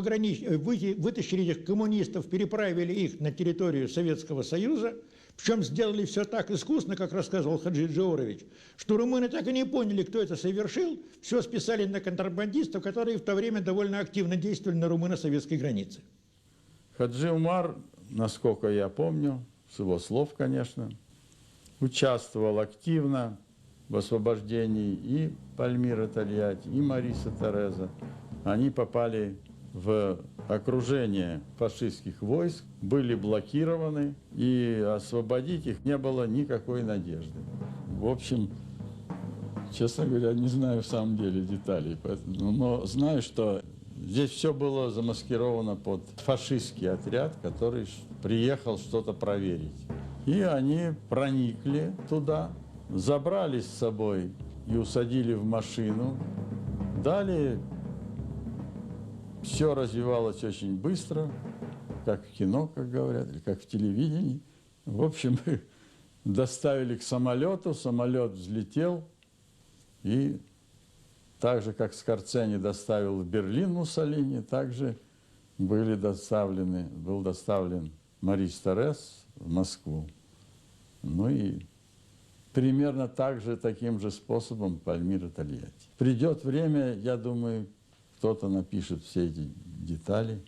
коммунистов, переправили их на территорию Советского Союза, причем сделали все так искусно, как рассказывал Хаджи Джаорович, что румыны так и не поняли, кто это совершил, все списали на контрабандистов, которые в то время довольно активно действовали на румыно-советской границе. Хаджи Умар, насколько я помню, с его слов, конечно, участвовал активно в освобождении и Пальмира Тольятти, и Мариса Тереза. Они попали в окружение фашистских войск, были блокированы, и освободить их не было никакой надежды. В общем, честно говоря, не знаю в самом деле деталей, но знаю, что здесь все было замаскировано под фашистский отряд, который приехал что-то проверить. И они проникли туда, забрали с собой и усадили в машину. Далее все развивалось очень быстро, как в кино, как говорят, или как в телевидении. В общем, доставили к самолету, самолет взлетел, и так же, как Скорцени доставил в Берлин Муссолини, также был доставлен Марис Терез в Москву. Ну и примерно таким же способом Пальмира Тольятти. Придет время, я думаю, кто-то напишет все эти детали,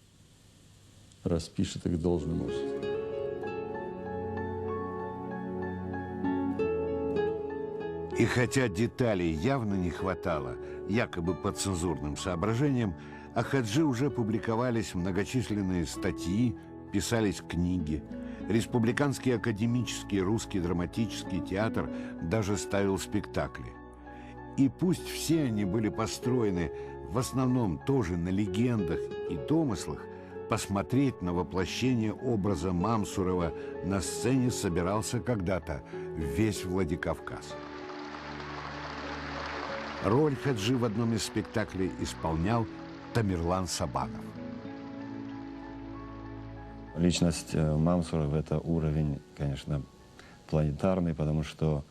распишет их должным образом. И хотя деталей явно не хватало, якобы по цензурным соображениям, о Хаджи уже публиковались многочисленные статьи, писались книги. Республиканский академический русский драматический театр даже ставил спектакли. И пусть все они были построены в основном тоже на легендах и домыслах, посмотреть на воплощение образа Мамсурова на сцене собирался когда-то весь Владикавказ. Роль Хаджи в одном из спектаклей исполнял Тамерлан Сабанов. Личность Мамсурова – это уровень, конечно, планетарный, потому что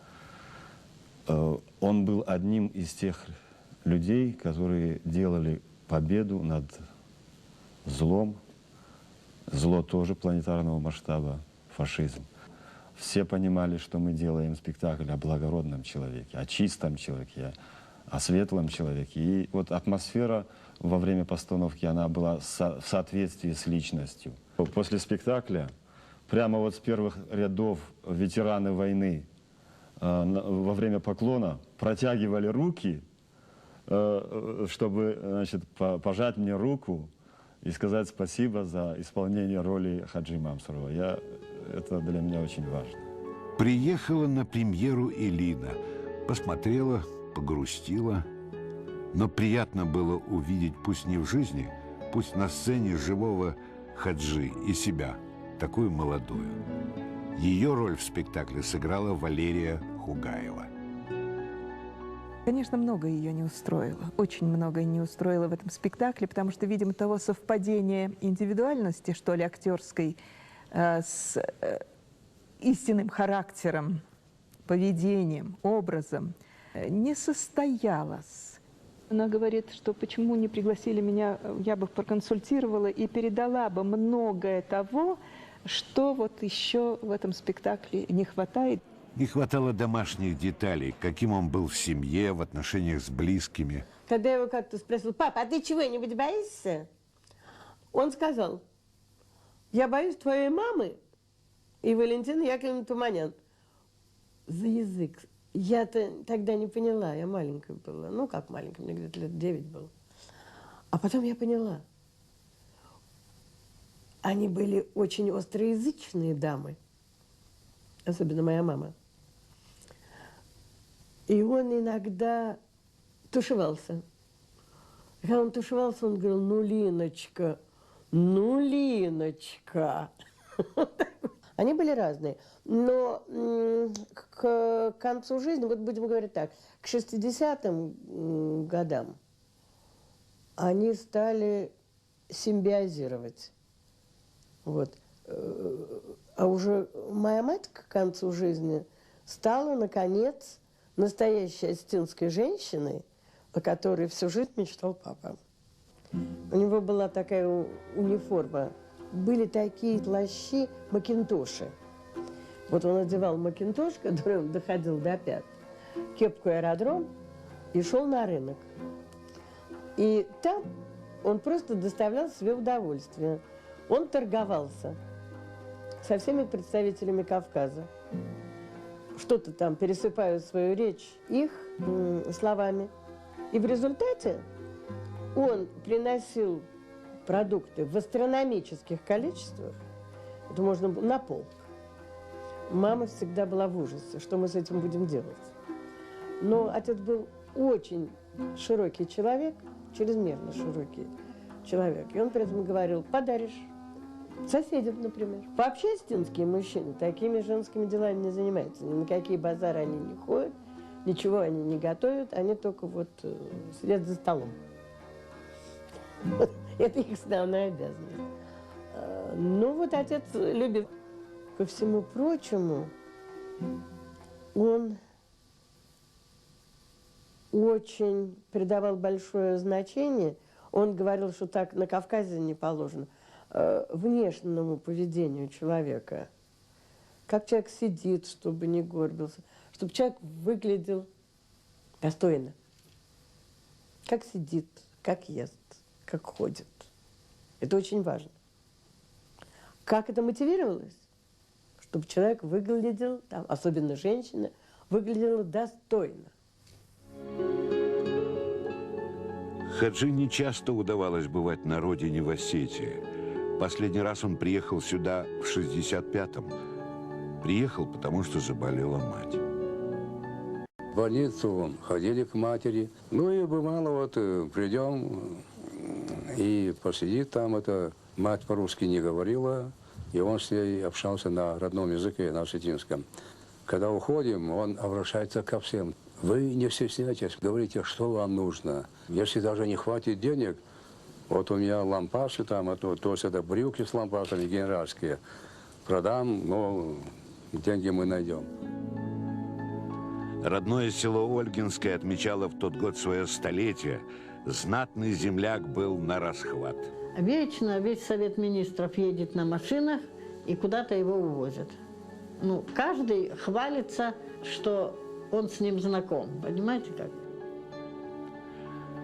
он был одним из тех людей, которые делали победу над злом. Зло тоже планетарного масштаба, фашизм. Все понимали, что мы делаем спектакль о благородном человеке, о чистом человеке, о светлом человеке. И вот атмосфера во время постановки, она была в соответствии с личностью. После спектакля, прямо вот с первых рядов ветераны войны во время поклона протягивали руки, чтобы, значит, пожать мне руку и сказать спасибо за исполнение роли Хаджи Мамсурова. Это для меня очень важно. Приехала на премьеру Элина, посмотрела, погрустила, но приятно было увидеть, пусть не в жизни, пусть на сцене живого Хаджи и себя, такую молодую. Ее роль в спектакле сыграла Валерия Хугаева. Конечно, многое ее не устроило, очень многое не устроило в этом спектакле, потому что, видимо, того совпадения индивидуальности, что ли, актерской, с истинным характером, поведением, образом, не состоялось. Она говорит, что почему не пригласили меня, я бы проконсультировала и передала бы многое того, что вот еще в этом спектакле не хватает. Не хватало домашних деталей, каким он был в семье, в отношениях с близкими. Когда я его как-то спросил: папа, а ты чего-нибудь боишься? Он сказал: я боюсь твоей мамы и Валентины Яковлевны Туманян. За язык. Я-то тогда не поняла, я маленькая была. Ну, как маленькая, мне где-то лет 9 было. А потом я поняла. Они были очень остроязычные дамы. Особенно моя мама. И он иногда тушевался. Когда он тушевался, он говорил: ну, Линочка, ну, Линочка. Они были разные. Но к концу жизни, вот будем говорить так, к 60-м годам они стали симбиозировать. Вот. А уже моя мать к концу жизни стала, наконец, настоящей осетинской женщиной, о которой всю жизнь мечтал папа. У него была такая униформа. Были такие плащи макинтоши. Вот он одевал макинтош, который доходил до пят, кепку аэродром и шел на рынок. И там он просто доставлял себе удовольствие. Он торговался со всеми представителями Кавказа. Что-то там пересыпают свою речь их словами. И в результате он приносил продукты в астрономических количествах. Это можно было на полк. Мама всегда была в ужасе, что мы с этим будем делать. Но отец был очень широкий человек, чрезмерно широкий человек. И он при этом говорил: подаришь соседям, например. Вообще осетинские мужчины такими женскими делами не занимаются. Ни на какие базары они не ходят, ничего они не готовят, они только вот сидят за столом. Это их основная обязанность. Ну вот отец любит. Ко всему прочему, он очень придавал большое значение. Он говорил, что так на Кавказе не положено. Внешнему поведению человека. Как человек сидит, чтобы не горбился. Чтобы человек выглядел достойно. Как сидит, как ест, как ходит. Это очень важно. Как это мотивировалось? Чтобы человек выглядел, там, особенно женщина, выглядела достойно. Хаджи не часто удавалось бывать на родине в Осетии. Последний раз он приехал сюда в 65-м. Приехал, потому что заболела мать. В больницу ходили к матери. Ну и бывало, вот придем и посидит там. Это мать по-русски не говорила, и он с ней общался на родном языке, на осетинском. Когда уходим, он обращается ко всем. Вы не стесняйтесь, говорите, что вам нужно. Если даже не хватит денег, вот у меня лампасы там, то есть это брюки с лампасами генеральские. Продам, но деньги мы найдем. Родное село Ольгинское отмечало в тот год свое столетие. Знатный земляк был на расхват. Вечно весь Совет Министров едет на машинах и куда-то его увозят. Ну, каждый хвалится, что он с ним знаком. Понимаете как?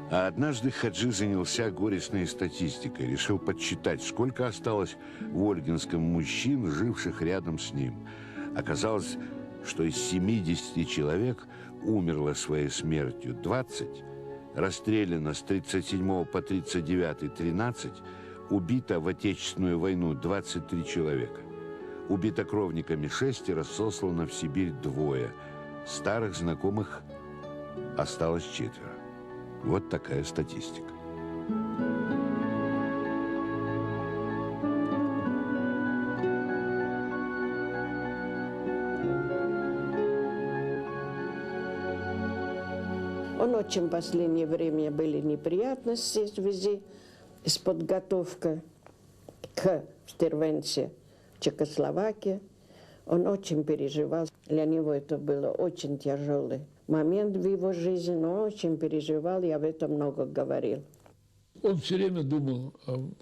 А однажды Хаджи занялся горестной статистикой. Решил подсчитать, сколько осталось в Ольгинском мужчин, живших рядом с ним. Оказалось, что из 70 человек умерло своей смертью 20, расстреляно с 37 по 39 13, убито в Отечественную войну 23 человека. Убито кровниками 6, сослано в Сибирь 2. Старых знакомых осталось 4. Вот такая статистика. Он очень в последнее время были неприятности в связи с подготовкой к интервенции в Чехословакии. Он очень переживал. Для него это был очень тяжелый момент в его жизни, но очень переживал, я об этом много говорил. Он все время думал,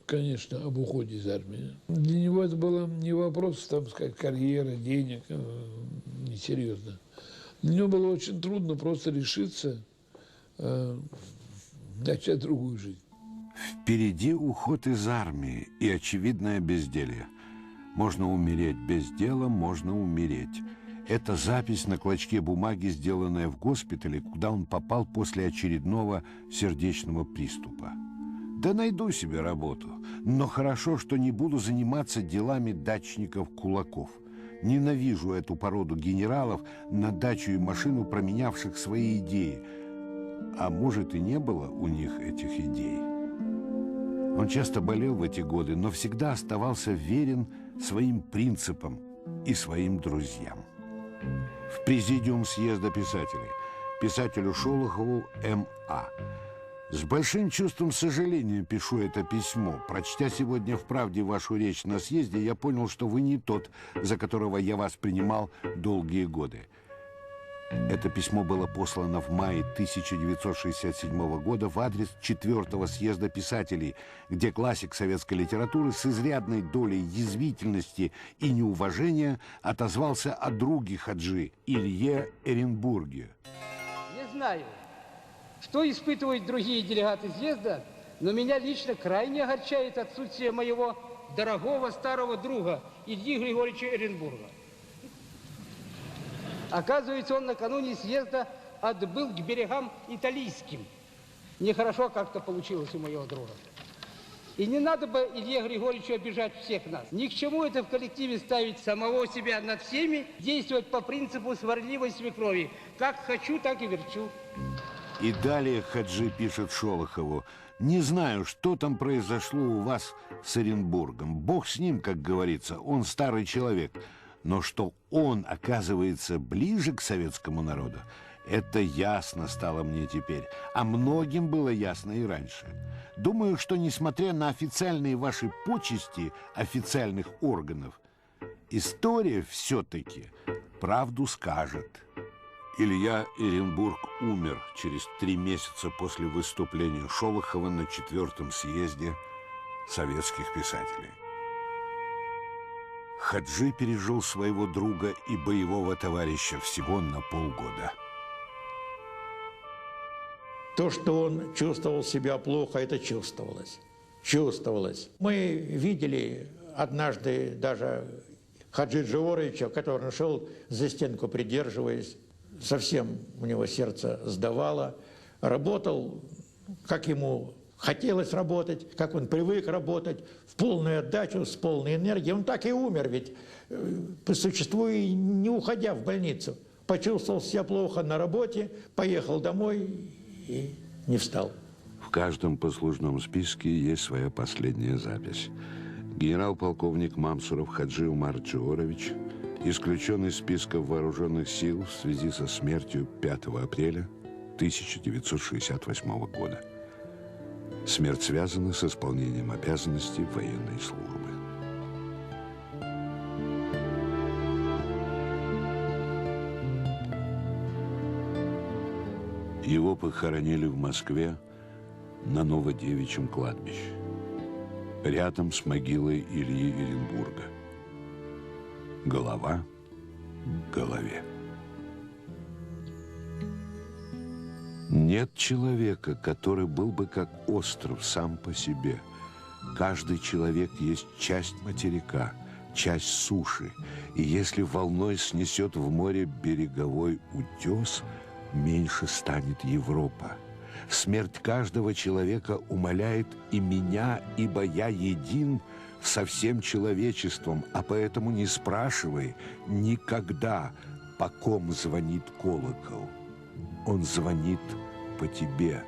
конечно, об уходе из армии. Для него это было не вопрос, там, сказать, карьеры, денег, несерьезно. Для него было очень трудно просто решиться начать другую жизнь. Впереди уход из армии и очевидное безделье. Можно умереть без дела, можно умереть. Это запись на клочке бумаги, сделанная в госпитале, куда он попал после очередного сердечного приступа. Да найду себе работу, но хорошо, что не буду заниматься делами дачников-кулаков. Ненавижу эту породу генералов, на дачу и машину променявших свои идеи. А может, и не было у них этих идей. Он часто болел в эти годы, но всегда оставался верен своим принципам и своим друзьям. В президиум съезда писателей, писателю Шолохову М.А., С большим чувством сожаления пишу это письмо. Прочтя сегодня в «Правде» вашу речь на съезде, я понял, что вы не тот, за которого я вас принимал долгие годы. Это письмо было послано в мае 1967 года в адрес 4-го съезда писателей, где классик советской литературы с изрядной долей язвительности и неуважения отозвался о друге Хаджи Илье Эренбурге. Не знаю, что испытывают другие делегаты съезда, но меня лично крайне огорчает отсутствие моего дорогого старого друга Ильи Григорьевича Эренбурга. Оказывается, он накануне съезда отбыл к берегам италийским. Нехорошо как-то получилось у моего друга. И не надо бы Илье Григорьевичу обижать всех нас. Ни к чему это в коллективе ставить самого себя над всеми, действовать по принципу сварливой свекрови. Как хочу, так и верчу. И далее Хаджи пишет Шолохову: «Не знаю, что там произошло у вас с Эренбургом. Бог с ним, как говорится, он старый человек. Но что он оказывается ближе к советскому народу, это ясно стало мне теперь, а многим было ясно и раньше. Думаю, что несмотря на официальные ваши почести официальных органов, история все-таки правду скажет». Илья Эренбург умер через 3 месяца после выступления Шолохова на 4-м съезде советских писателей. Хаджи пережил своего друга и боевого товарища всего на полгода. То, что он чувствовал себя плохо, это чувствовалось. Чувствовалось. Мы видели однажды даже Хаджи Джеворовича, который шел за стенку, придерживаясь, совсем у него сердце сдавало, работал, как ему хотелось работать, как он привык работать, в полную отдачу, с полной энергией. Он так и умер ведь, по существу, и не уходя в больницу. Почувствовал себя плохо на работе, поехал домой и не встал. В каждом послужном списке есть своя последняя запись. Генерал-полковник Мамсуров Хаджи Умар Джеворович исключен из списка вооруженных сил в связи со смертью 5 апреля 1968 года. Смерть связана с исполнением обязанностей военной службы. Его похоронили в Москве на Новодевичьем кладбище, рядом с могилой Ильи Эренбурга. Голова к голове. Нет человека, который был бы как остров сам по себе. Каждый человек есть часть материка, часть суши. И если волной снесет в море береговой утес, меньше станет Европа. Смерть каждого человека умаляет и меня, ибо я един со всем человечеством, а поэтому не спрашивай никогда, по ком звонит колокол. Он звонит по тебе.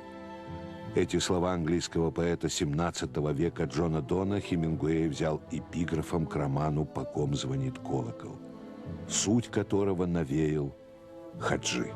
Эти слова английского поэта 17 века Джона Дона Хемингуэй взял эпиграфом к роману «По ком звонит колокол», суть которого навеял Хаджи.